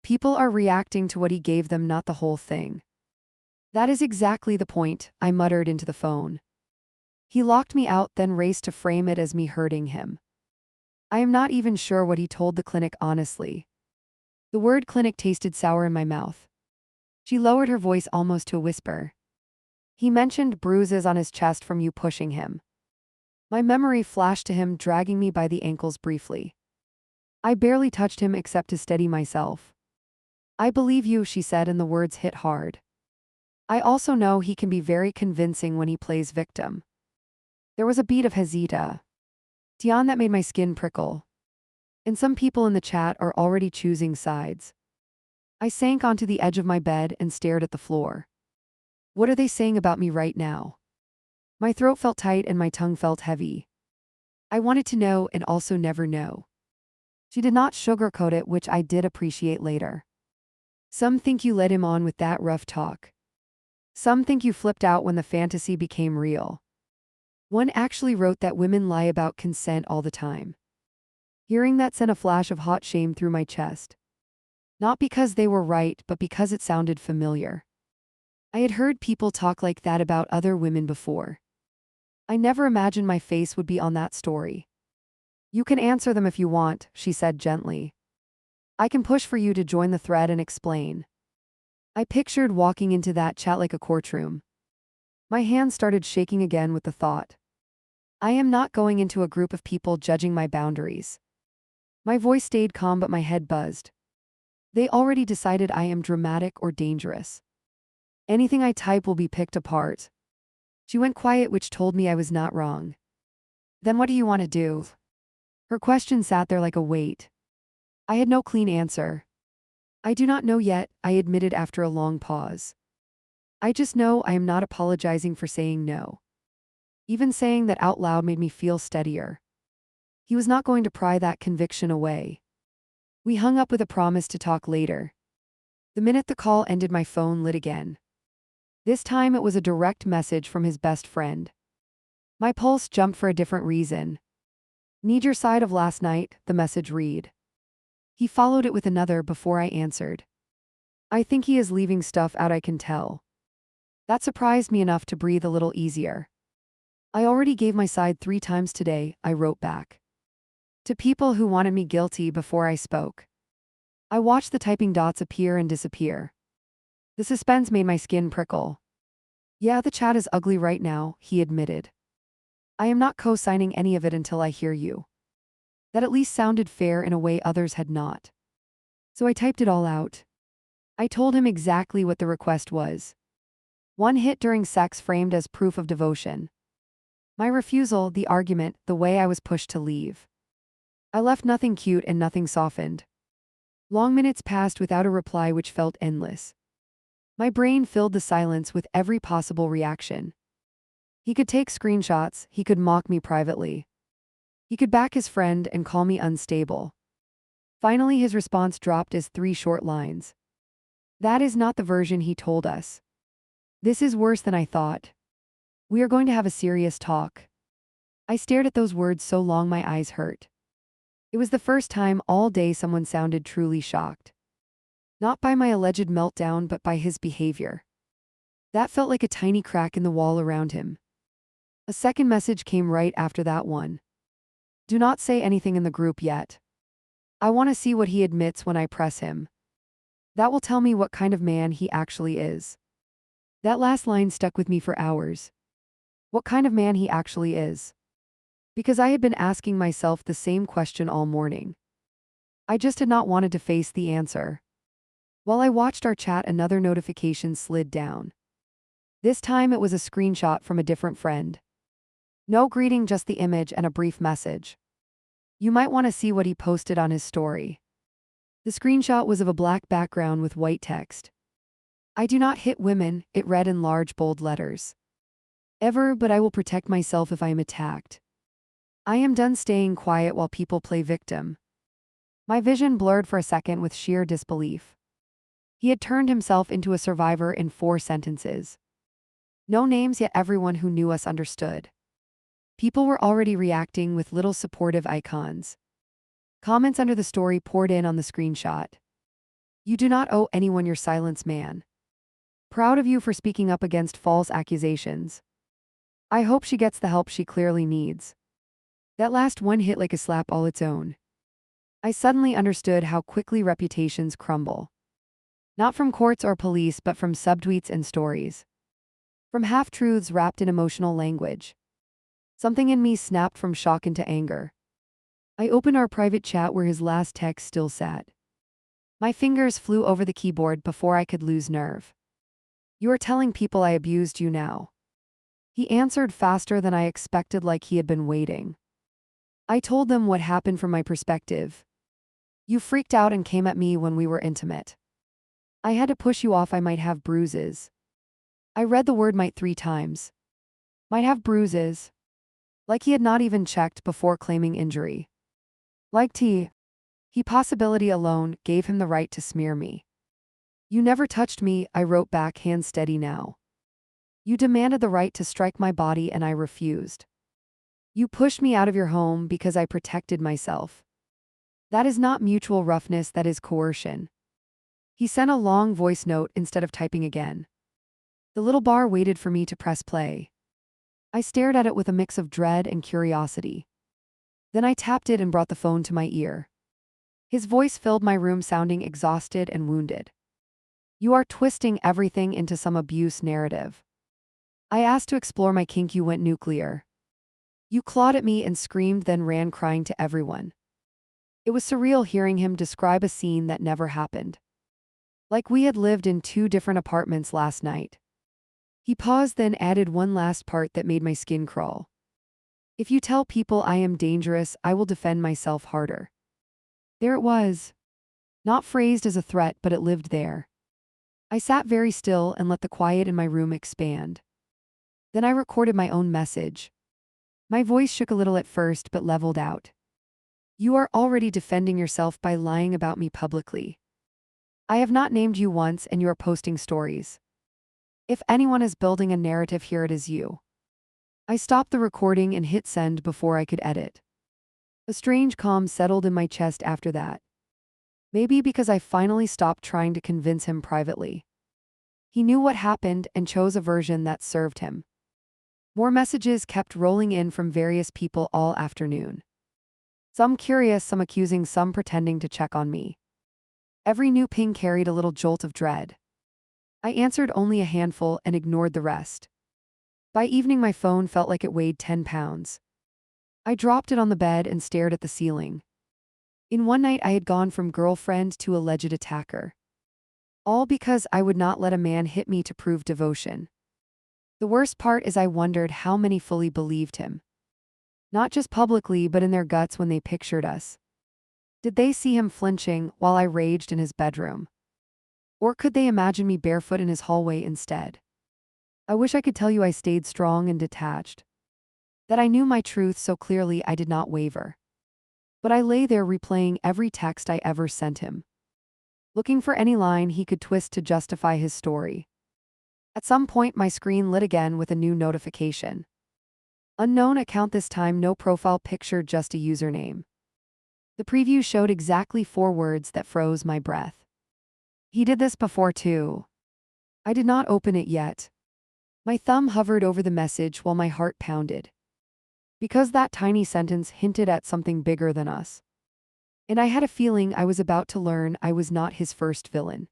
People are reacting to what he gave them, not the whole thing. That is exactly the point, I muttered into the phone. He locked me out, then raced to frame it as me hurting him. I am not even sure what he told the clinic, honestly. The word clinic tasted sour in my mouth. She lowered her voice almost to a whisper. He mentioned bruises on his chest from you pushing him. My memory flashed to him dragging me by the ankles briefly. I barely touched him except to steady myself. I believe you, she said, and the words hit hard. I also know he can be very convincing when he plays victim. There was a beat of hesita. Tian that made my skin prickle. And some people in the chat are already choosing sides. I sank onto the edge of my bed and stared at the floor. What are they saying about me right now? My throat felt tight and my tongue felt heavy. I wanted to know and also never know. She did not sugarcoat it, which I did appreciate later. Some think you led him on with that rough talk. Some think you flipped out when the fantasy became real. One actually wrote that women lie about consent all the time. Hearing that sent a flash of hot shame through my chest. Not because they were right, but because it sounded familiar. I had heard people talk like that about other women before. I never imagined my face would be on that story. You can answer them if you want, she said gently. I can push for you to join the thread and explain. I pictured walking into that chat like a courtroom. My hands started shaking again with the thought. I am not going into a group of people judging my boundaries. My voice stayed calm but my head buzzed. They already decided I am dramatic or dangerous. Anything I type will be picked apart. She went quiet, which told me I was not wrong. Then what do you want to do? Her question sat there like a weight. I had no clean answer. I do not know yet, I admitted after a long pause. I just know I am not apologizing for saying no. Even saying that out loud made me feel steadier. He was not going to pry that conviction away. We hung up with a promise to talk later. The minute the call ended, my phone lit again. This time it was a direct message from his best friend. My pulse jumped for a different reason. Need your side of last night, the message read. He followed it with another before I answered. I think he is leaving stuff out, I can tell. That surprised me enough to breathe a little easier. I already gave my side 3 times today, I wrote back. To people who wanted me guilty before I spoke. I watched the typing dots appear and disappear. The suspense made my skin prickle. Yeah, the chat is ugly right now, he admitted. I am not co-signing any of it until I hear you. That at least sounded fair in a way others had not. So I typed it all out. I told him exactly what the request was. 1 hit during sex framed as proof of devotion. My refusal, the argument, the way I was pushed to leave. I left nothing cute and nothing softened. Long minutes passed without a reply, which felt endless. My brain filled the silence with every possible reaction. He could take screenshots, he could mock me privately. He could back his friend and call me unstable. Finally, his response dropped as 3 short lines. That is not the version he told us. This is worse than I thought. We are going to have a serious talk. I stared at those words so long my eyes hurt. It was the first time all day someone sounded truly shocked. Not by my alleged meltdown, but by his behavior. That felt like a tiny crack in the wall around him. A second message came right after that one. Do not say anything in the group yet. I want to see what he admits when I press him. That will tell me what kind of man he actually is. That last line stuck with me for hours. What kind of man he actually is. Because I had been asking myself the same question all morning. I just had not wanted to face the answer. While I watched our chat, another notification slid down. This time it was a screenshot from a different friend. No greeting, just the image and a brief message. You might want to see what he posted on his story. The screenshot was of a black background with white text. I do not hit women, it read in large bold letters. Ever, but I will protect myself if I am attacked. I am done staying quiet while people play victim. My vision blurred for a second with sheer disbelief. He had turned himself into a survivor in 4 sentences. No names, yet everyone who knew us understood. People were already reacting with little supportive icons. Comments under the story poured in on the screenshot. You do not owe anyone your silence, man. Proud of you for speaking up against false accusations. I hope she gets the help she clearly needs. That last one hit like a slap all its own. I suddenly understood how quickly reputations crumble. Not from courts or police, but from subtweets and stories. From half-truths wrapped in emotional language. Something in me snapped from shock into anger. I opened our private chat where his last text still sat. My fingers flew over the keyboard before I could lose nerve. You are telling people I abused you now. He answered faster than I expected, like he had been waiting. I told them what happened from my perspective. You freaked out and came at me when we were intimate. I had to push you off. I might have bruises. I read the word might 3 times. Might have bruises. Like he had not even checked before claiming injury. Like he possibility alone gave him the right to smear me. You never touched me, I wrote back, hands steady now. You demanded the right to strike my body and I refused. You pushed me out of your home because I protected myself. That is not mutual roughness, that is coercion. He sent a long voice note instead of typing again. The little bar waited for me to press play. I stared at it with a mix of dread and curiosity. Then I tapped it and brought the phone to my ear. His voice filled my room, sounding exhausted and wounded. You are twisting everything into some abuse narrative. I asked to explore my kink, you went nuclear. You clawed at me and screamed, then ran crying to everyone. It was surreal hearing him describe a scene that never happened. Like we had lived in 2 different apartments last night. He paused, then added one last part that made my skin crawl. If you tell people I am dangerous, I will defend myself harder. There it was. Not phrased as a threat, but it lived there. I sat very still and let the quiet in my room expand. Then I recorded my own message. My voice shook a little at first, but leveled out. You are already defending yourself by lying about me publicly. I have not named you once and you are posting stories. If anyone is building a narrative here, it is you. I stopped the recording and hit send before I could edit. A strange calm settled in my chest after that. Maybe because I finally stopped trying to convince him privately. He knew what happened and chose a version that served him. More messages kept rolling in from various people all afternoon. Some curious, some accusing, some pretending to check on me. Every new ping carried a little jolt of dread. I answered only a handful and ignored the rest. By evening, my phone felt like it weighed 10 pounds. I dropped it on the bed and stared at the ceiling. In one night, I had gone from girlfriend to alleged attacker. All because I would not let a man hit me to prove devotion. The worst part is I wondered how many fully believed him. Not just publicly, but in their guts when they pictured us. Did they see him flinching while I raged in his bedroom? Or could they imagine me barefoot in his hallway instead? I wish I could tell you I stayed strong and detached. That I knew my truth so clearly I did not waver. But I lay there replaying every text I ever sent him. Looking for any line he could twist to justify his story. At some point, my screen lit again with a new notification. Unknown account this time, no profile picture, just a username. The preview showed exactly 4 words that froze my breath. He did this before too. I did not open it yet. My thumb hovered over the message while my heart pounded. Because that tiny sentence hinted at something bigger than us. And I had a feeling I was about to learn I was not his first villain.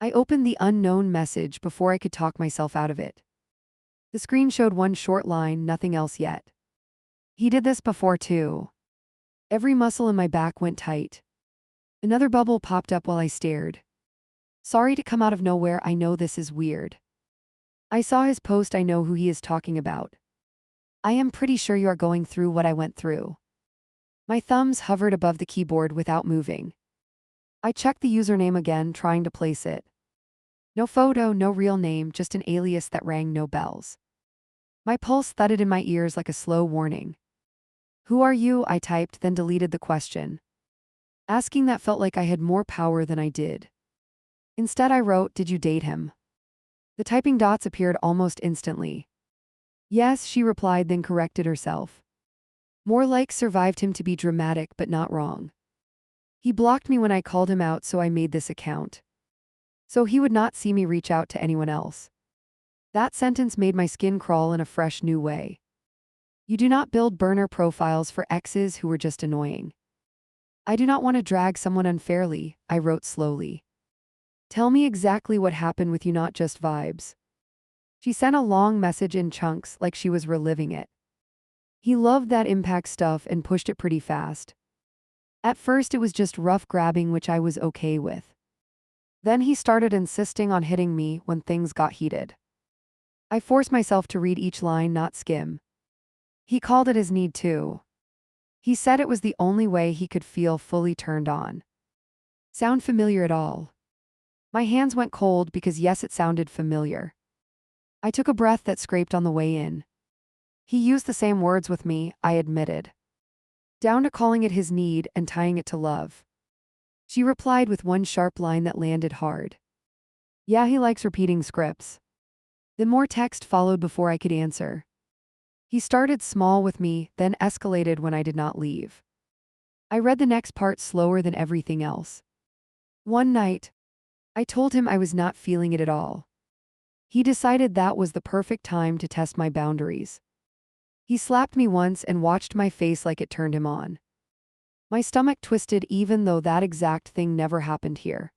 I opened the unknown message before I could talk myself out of it. The screen showed one short line, nothing else yet. He did this before too. Every muscle in my back went tight. Another bubble popped up while I stared. Sorry to come out of nowhere, I know this is weird. I saw his post, I know who he is talking about. I am pretty sure you are going through what I went through. My thumbs hovered above the keyboard without moving. I checked the username again, trying to place it. No photo, no real name, just an alias that rang no bells. My pulse thudded in my ears like a slow warning. Who are you? I typed, then deleted the question. Asking that felt like I had more power than I did. Instead I wrote, did you date him? The typing dots appeared almost instantly. Yes, she replied, then corrected herself. More like survived him to be dramatic but not wrong. He blocked me when I called him out, so I made this account. So he would not see me reach out to anyone else. That sentence made my skin crawl in a fresh new way. You do not build burner profiles for exes who were just annoying. I do not want to drag someone unfairly, I wrote slowly. Tell me exactly what happened with you, not just vibes. She sent a long message in chunks like she was reliving it. He loved that impact stuff and pushed it pretty fast. At first it was just rough grabbing, which I was okay with. Then he started insisting on hitting me when things got heated. I forced myself to read each line, not skim. He called it his need too. He said it was the only way he could feel fully turned on. Sound familiar at all? My hands went cold because yes, it sounded familiar. I took a breath that scraped on the way in. He used the same words with me, I admitted. Down to calling it his need and tying it to love. She replied with one sharp line that landed hard. Yeah, he likes repeating scripts. Then more text followed before I could answer. He started small with me, then escalated when I did not leave. I read the next part slower than everything else. One night, I told him I was not feeling it at all. He decided that was the perfect time to test my boundaries. He slapped me once and watched my face like it turned him on. My stomach twisted even though that exact thing never happened here.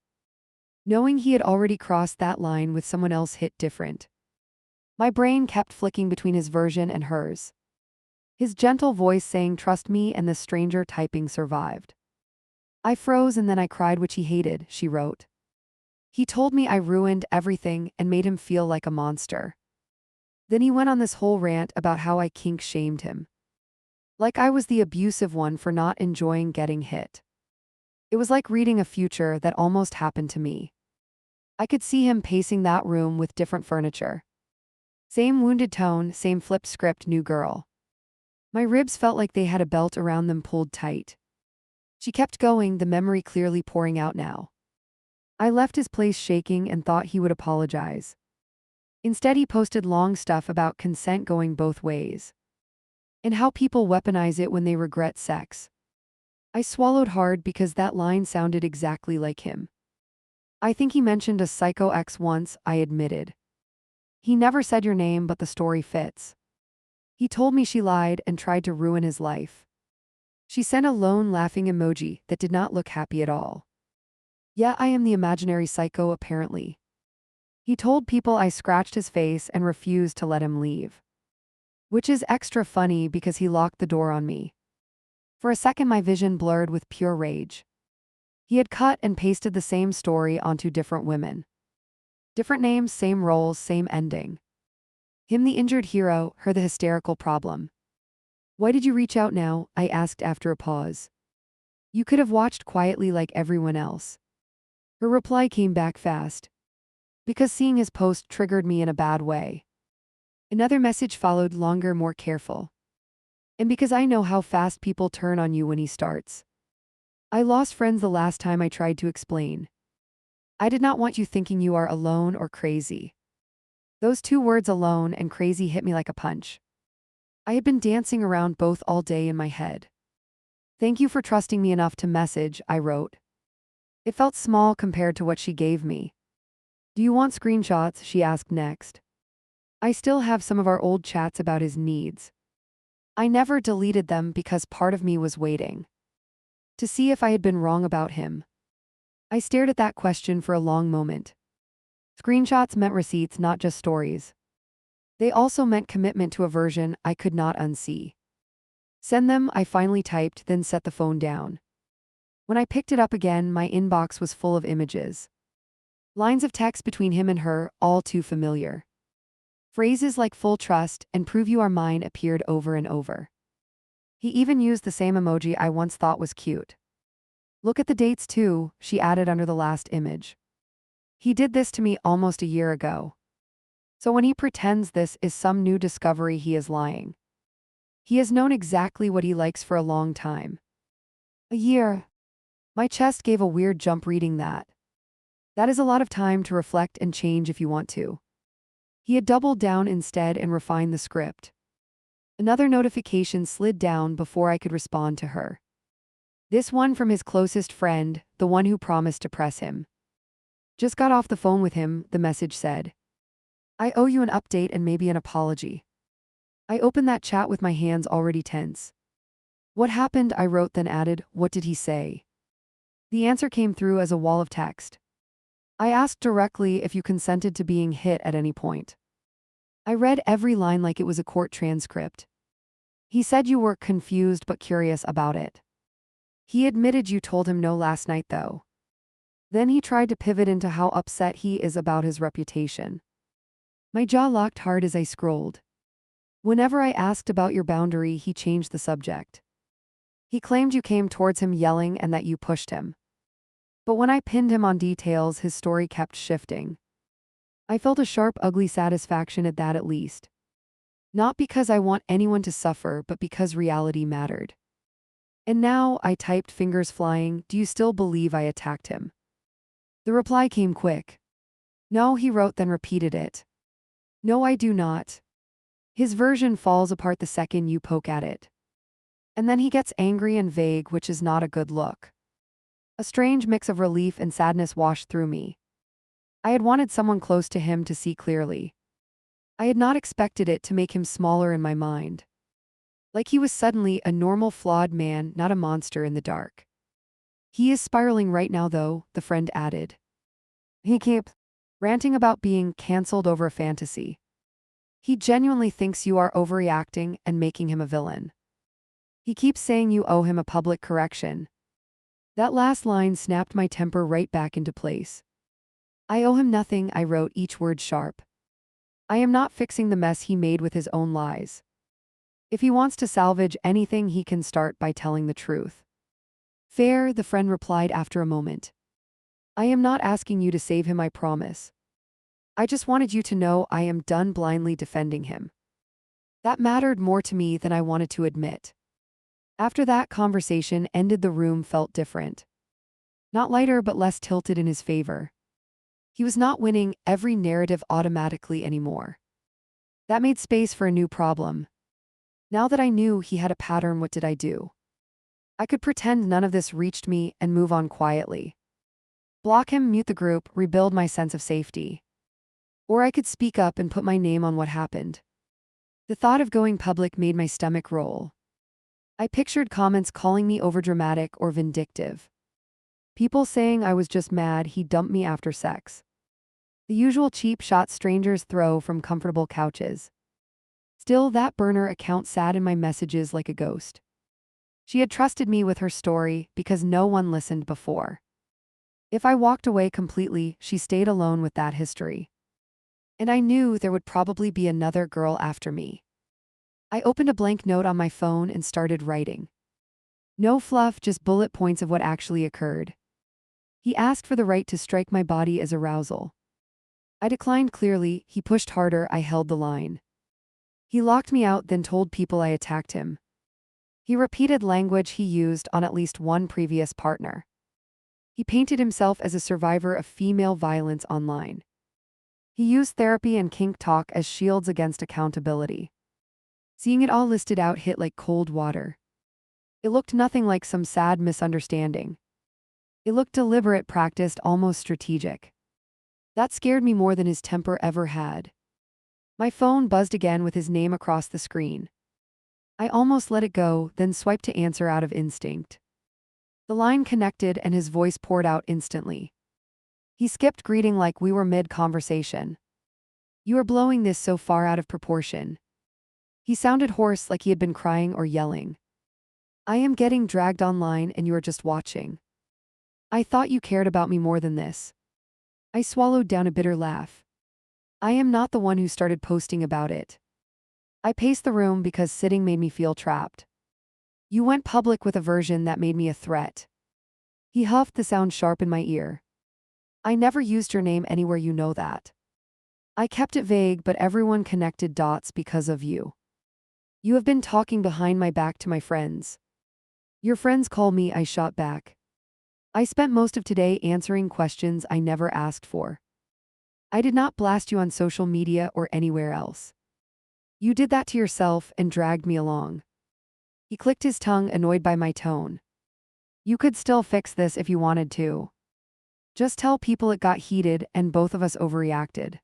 Knowing he had already crossed that line with someone else hit different. My brain kept flicking between his version and hers. His gentle voice saying trust me and the stranger typing survived. I froze and then I cried, which he hated, she wrote. He told me I ruined everything and made him feel like a monster. Then he went on this whole rant about how I kink shamed him. Like I was the abusive one for not enjoying getting hit. It was like reading a future that almost happened to me. I could see him pacing that room with different furniture. Same wounded tone, same flipped script, new girl. My ribs felt like they had a belt around them pulled tight. She kept going, the memory clearly pouring out now. I left his place shaking and thought he would apologize. Instead, he posted long stuff about consent going both ways. And how people weaponize it when they regret sex. I swallowed hard because that line sounded exactly like him. I think he mentioned a psycho ex once, I admitted. He never said your name, but the story fits. He told me she lied and tried to ruin his life. She sent a lone laughing emoji that did not look happy at all. Yeah, I am the imaginary psycho apparently. He told people I scratched his face and refused to let him leave. Which is extra funny because he locked the door on me. For a second my vision blurred with pure rage. He had cut and pasted the same story onto different women. Different names, same roles, same ending. Him the injured hero, her the hysterical problem. Why did you reach out now? I asked after a pause. You could have watched quietly like everyone else. Her reply came back fast. Because seeing his post triggered me in a bad way. Another message followed, longer, more careful. And because I know how fast people turn on you when he starts. I lost friends the last time I tried to explain. I did not want you thinking you are alone or crazy. Those two words, alone and crazy, hit me like a punch. I had been dancing around both all day in my head. Thank you for trusting me enough to message, I wrote. It felt small compared to what she gave me. Do you want screenshots? She asked next. I still have some of our old chats about his needs. I never deleted them because part of me was waiting to see if I had been wrong about him. I stared at that question for a long moment. Screenshots meant receipts, not just stories. They also meant commitment to a version I could not unsee. Send them, I finally typed, then set the phone down. When I picked it up again, my inbox was full of images. Lines of text between him and her, all too familiar. Phrases like full trust and prove you are mine appeared over and over. He even used the same emoji I once thought was cute. Look at the dates too, she added under the last image. He did this to me almost a year ago. So when he pretends this is some new discovery, he is lying. He has known exactly what he likes for a long time. A year. My chest gave a weird jump reading that. That is a lot of time to reflect and change if you want to. He had doubled down instead and refined the script. Another notification slid down before I could respond to her. This one from his closest friend, the one who promised to press him. Just got off the phone with him, the message said. I owe you an update and maybe an apology. I opened that chat with my hands already tense. What happened? I wrote, then added, what did he say? The answer came through as a wall of text. I asked directly if you consented to being hit at any point. I read every line like it was a court transcript. He said you were confused but curious about it. He admitted you told him no last night though. Then he tried to pivot into how upset he is about his reputation. My jaw locked hard as I scrolled. Whenever I asked about your boundary, he changed the subject. He claimed you came towards him yelling and that you pushed him. But when I pinned him on details, his story kept shifting. I felt a sharp, ugly satisfaction at that, at least. Not because I want anyone to suffer, but because reality mattered. And now, I typed, fingers flying, do you still believe I attacked him? The reply came quick. No, he wrote, then repeated it. No, I do not. His version falls apart the second you poke at it. And then he gets angry and vague, which is not a good look. A strange mix of relief and sadness washed through me. I had wanted someone close to him to see clearly. I had not expected it to make him smaller in my mind. Like he was suddenly a normal, flawed man, not a monster in the dark. He is spiraling right now though, the friend added. He keeps ranting about being cancelled over a fantasy. He genuinely thinks you are overreacting and making him a villain. He keeps saying you owe him a public correction. That last line snapped my temper right back into place. I owe him nothing, I wrote, each word sharp. I am not fixing the mess he made with his own lies. If he wants to salvage anything, he can start by telling the truth. Fair, the friend replied after a moment. I am not asking you to save him, I promise. I just wanted you to know I am done blindly defending him. That mattered more to me than I wanted to admit. After that conversation ended, the room felt different. Not lighter, but less tilted in his favor. He was not winning every narrative automatically anymore. That made space for a new problem. Now that I knew he had a pattern, what did I do? I could pretend none of this reached me and move on quietly. Block him, mute the group, rebuild my sense of safety. Or I could speak up and put my name on what happened. The thought of going public made my stomach roll. I pictured comments calling me overdramatic or vindictive. People saying I was just mad he dumped me after sex. The usual cheap shot strangers throw from comfortable couches. Still, that burner account sat in my messages like a ghost. She had trusted me with her story because no one listened before. If I walked away completely, she stayed alone with that history. And I knew there would probably be another girl after me. I opened a blank note on my phone and started writing. No fluff, just bullet points of what actually occurred. He asked for the right to strike my body as arousal. I declined clearly, he pushed harder, I held the line. He locked me out, then told people I attacked him. He repeated language he used on at least one previous partner. He painted himself as a survivor of female violence online. He used therapy and kink talk as shields against accountability. Seeing it all listed out hit like cold water. It looked nothing like some sad misunderstanding. It looked deliberate, practiced, almost strategic. That scared me more than his temper ever had. My phone buzzed again with his name across the screen. I almost let it go, then swiped to answer out of instinct. The line connected and his voice poured out instantly. He skipped greeting like we were mid-conversation. "You are blowing this so far out of proportion." He sounded hoarse, like he had been crying or yelling. "I am getting dragged online and you are just watching. I thought you cared about me more than this." I swallowed down a bitter laugh. I am not the one who started posting about it. I paced the room because sitting made me feel trapped. "You went public with a version that made me a threat." He huffed, the sound sharp in my ear. "I never used your name anywhere, you know that. I kept it vague, but everyone connected dots because of you. You have been talking behind my back to my friends." "Your friends call me," I shot back. "I spent most of today answering questions I never asked for. I did not blast you on social media or anywhere else. You did that to yourself and dragged me along." He clicked his tongue, annoyed by my tone. "You could still fix this if you wanted to. Just tell people it got heated and both of us overreacted.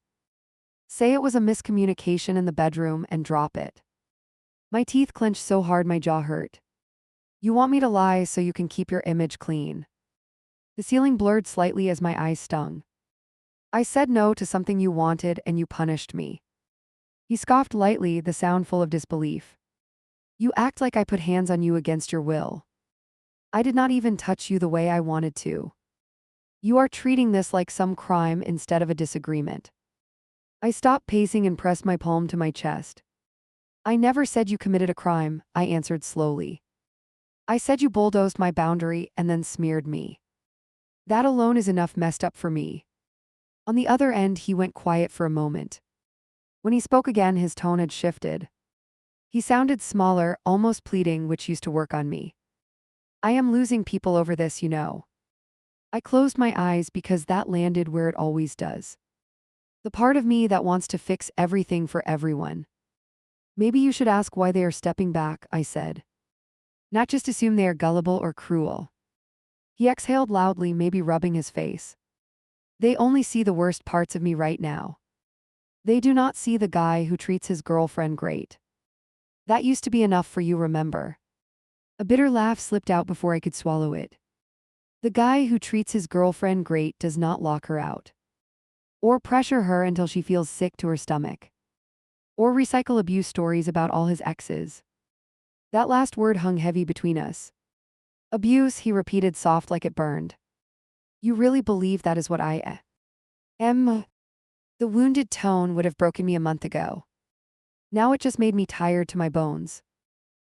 Say it was a miscommunication in the bedroom and drop it." My teeth clenched so hard my jaw hurt. "You want me to lie so you can keep your image clean?" The ceiling blurred slightly as my eyes stung. "I said no to something you wanted and you punished me." He scoffed lightly, the sound full of disbelief. "You act like I put hands on you against your will. I did not even touch you the way I wanted to. You are treating this like some crime instead of a disagreement." I stopped pacing and pressed my palm to my chest. "I never said you committed a crime," I answered slowly. "I said you bulldozed my boundary and then smeared me. That alone is enough messed up for me." On the other end, he went quiet for a moment. When he spoke again, his tone had shifted. He sounded smaller, almost pleading, which used to work on me. "I am losing people over this, you know." I closed my eyes because that landed where it always does. The part of me that wants to fix everything for everyone. "Maybe you should ask why they are stepping back," I said. "Not just assume they are gullible or cruel." He exhaled loudly, maybe rubbing his face. "They only see the worst parts of me right now. They do not see the guy who treats his girlfriend great. That used to be enough for you, remember?" A bitter laugh slipped out before I could swallow it. "The guy who treats his girlfriend great does not lock her out. Or pressure her until she feels sick to her stomach. Or recycle abuse stories about all his exes." That last word hung heavy between us. "Abuse," he repeated, soft like it burned. "You really believe that is what I am?" The wounded tone would have broken me a month ago. Now it just made me tired to my bones.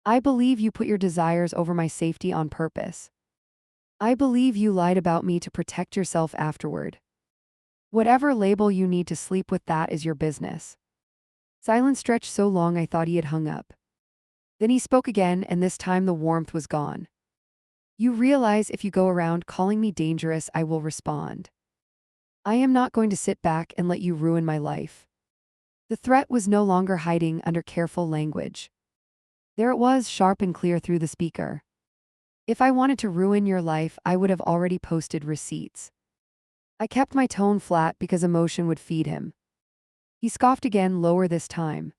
"I believe you put your desires over my safety on purpose. I believe you lied about me to protect yourself afterward. Whatever label you need to sleep with, that is your business." Silence stretched so long I thought he had hung up. Then he spoke again, and this time the warmth was gone. "You realize if you go around calling me dangerous, I will respond. I am not going to sit back and let you ruin my life." The threat was no longer hiding under careful language. There it was, sharp and clear through the speaker. "If I wanted to ruin your life, I would have already posted receipts." I kept my tone flat because emotion would feed him. He scoffed again, lower this time.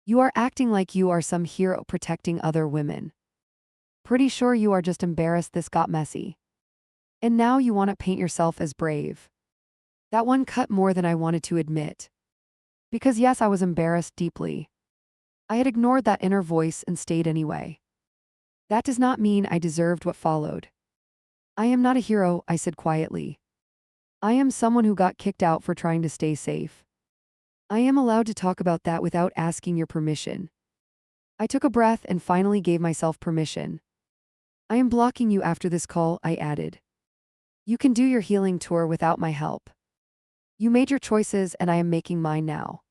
"You are acting like you are some hero protecting other women. Pretty sure you are just embarrassed this got messy. And now you want to paint yourself as brave." That one cut more than I wanted to admit. Because yes, I was embarrassed deeply. I had ignored that inner voice and stayed anyway. That does not mean I deserved what followed. "I am not a hero," I said quietly. "I am someone who got kicked out for trying to stay safe. I am allowed to talk about that without asking your permission." I took a breath and finally gave myself permission. "I am blocking you after this call," I added. "You can do your healing tour without my help. You made your choices and I am making mine now."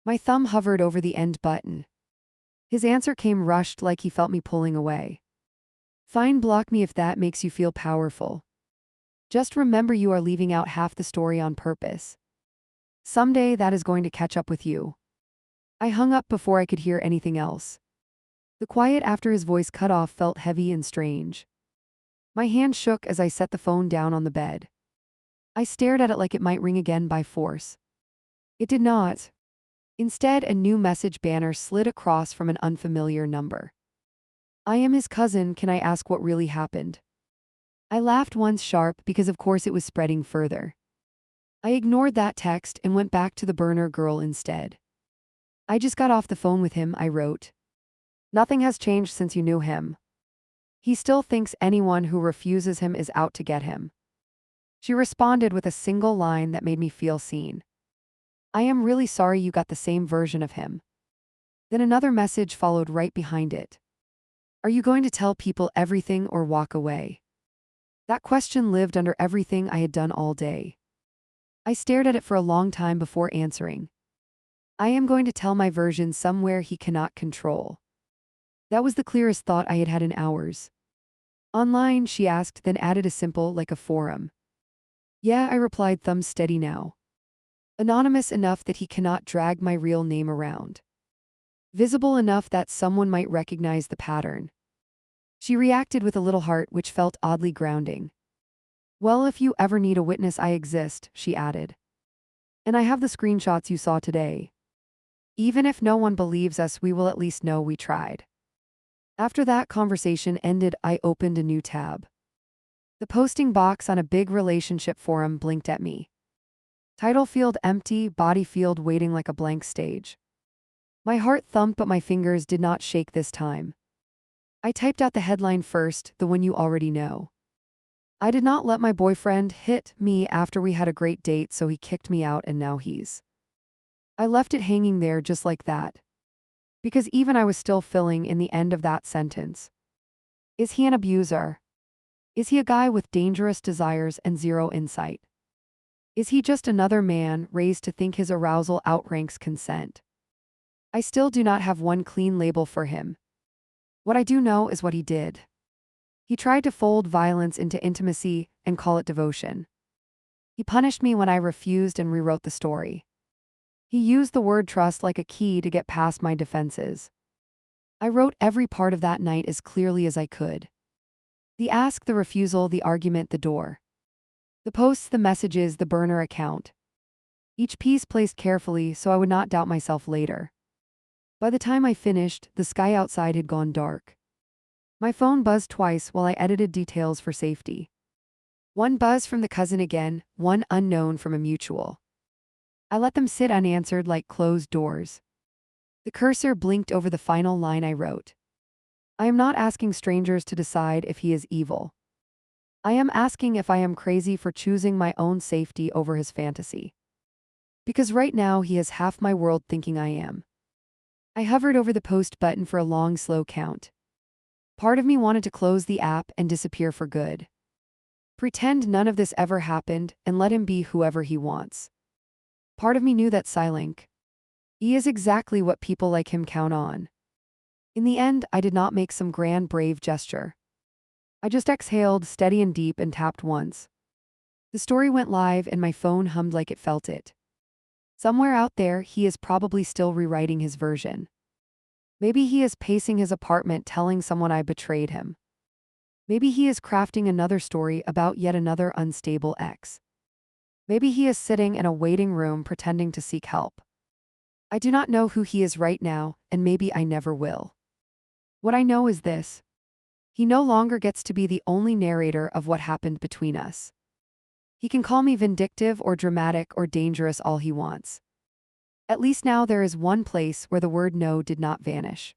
My thumb hovered over the end button. His answer came rushed, like he felt me pulling away. "Fine, block me if that makes you feel powerful. Just remember, you are leaving out half the story on purpose. Someday that is going to catch up with you." I hung up before I could hear anything else. The quiet after his voice cut off felt heavy and strange. My hand shook as I set the phone down on the bed. I stared at it like it might ring again by force. It did not. Instead, a new message banner slid across from an unfamiliar number. I am his cousin, can I ask what really happened? I laughed once sharp because of course it was spreading further. I ignored that text and went back to the burner girl instead. I just got off the phone with him, I wrote. Nothing has changed since you knew him. He still thinks anyone who refuses him is out to get him. She responded with a single line that made me feel seen. I am really sorry you got the same version of him. Then another message followed right behind it. Are you going to tell people everything or walk away? That question lived under everything I had done all day. I stared at it for a long time before answering. I am going to tell my version somewhere he cannot control. That was the clearest thought I had had in hours. Online, she asked, then added a simple, like a forum. Yeah, I replied, thumbs steady now. Anonymous enough that he cannot drag my real name around. Visible enough that someone might recognize the pattern. She reacted with a little heart which felt oddly grounding. Well, if you ever need a witness, I exist, she added. And I have the screenshots you saw today. Even if no one believes us, we will at least know we tried. After that conversation ended, I opened a new tab. The posting box on a big relationship forum blinked at me. Title field empty, body field waiting like a blank stage. My heart thumped, but my fingers did not shake this time. I typed out the headline first, the one you already know. I did not let my boyfriend hit me after we had a great date, so he kicked me out and now he's. I left it hanging there just like that. Because even I was still filling in the end of that sentence. Is he an abuser? Is he a guy with dangerous desires and zero insight? Is he just another man raised to think his arousal outranks consent? I still do not have one clean label for him. What I do know is what he did. He tried to fold violence into intimacy and call it devotion. He punished me when I refused and rewrote the story. He used the word trust like a key to get past my defenses. I wrote every part of that night as clearly as I could. The ask, the refusal, the argument, the door. The posts, the messages, the burner account. Each piece placed carefully so I would not doubt myself later. By the time I finished, the sky outside had gone dark. My phone buzzed twice while I edited details for safety. One buzz from the cousin again, one unknown from a mutual. I let them sit unanswered like closed doors. The cursor blinked over the final line I wrote. I am not asking strangers to decide if he is evil. I am asking if I am crazy for choosing my own safety over his fantasy. Because right now he has half my world thinking I am. I hovered over the post button for a long, slow count. Part of me wanted to close the app and disappear for good. Pretend none of this ever happened and let him be whoever he wants. Part of me knew that Silink is exactly what people like him count on. In the end, I did not make some grand brave gesture. I just exhaled steady and deep and tapped once. The story went live and my phone hummed like it felt it. Somewhere out there, he is probably still rewriting his version. Maybe he is pacing his apartment telling someone I betrayed him. Maybe he is crafting another story about yet another unstable ex. Maybe he is sitting in a waiting room pretending to seek help. I do not know who he is right now, and maybe I never will. What I know is this. He no longer gets to be the only narrator of what happened between us. He can call me vindictive or dramatic or dangerous all he wants. At least now there is one place where the word no did not vanish.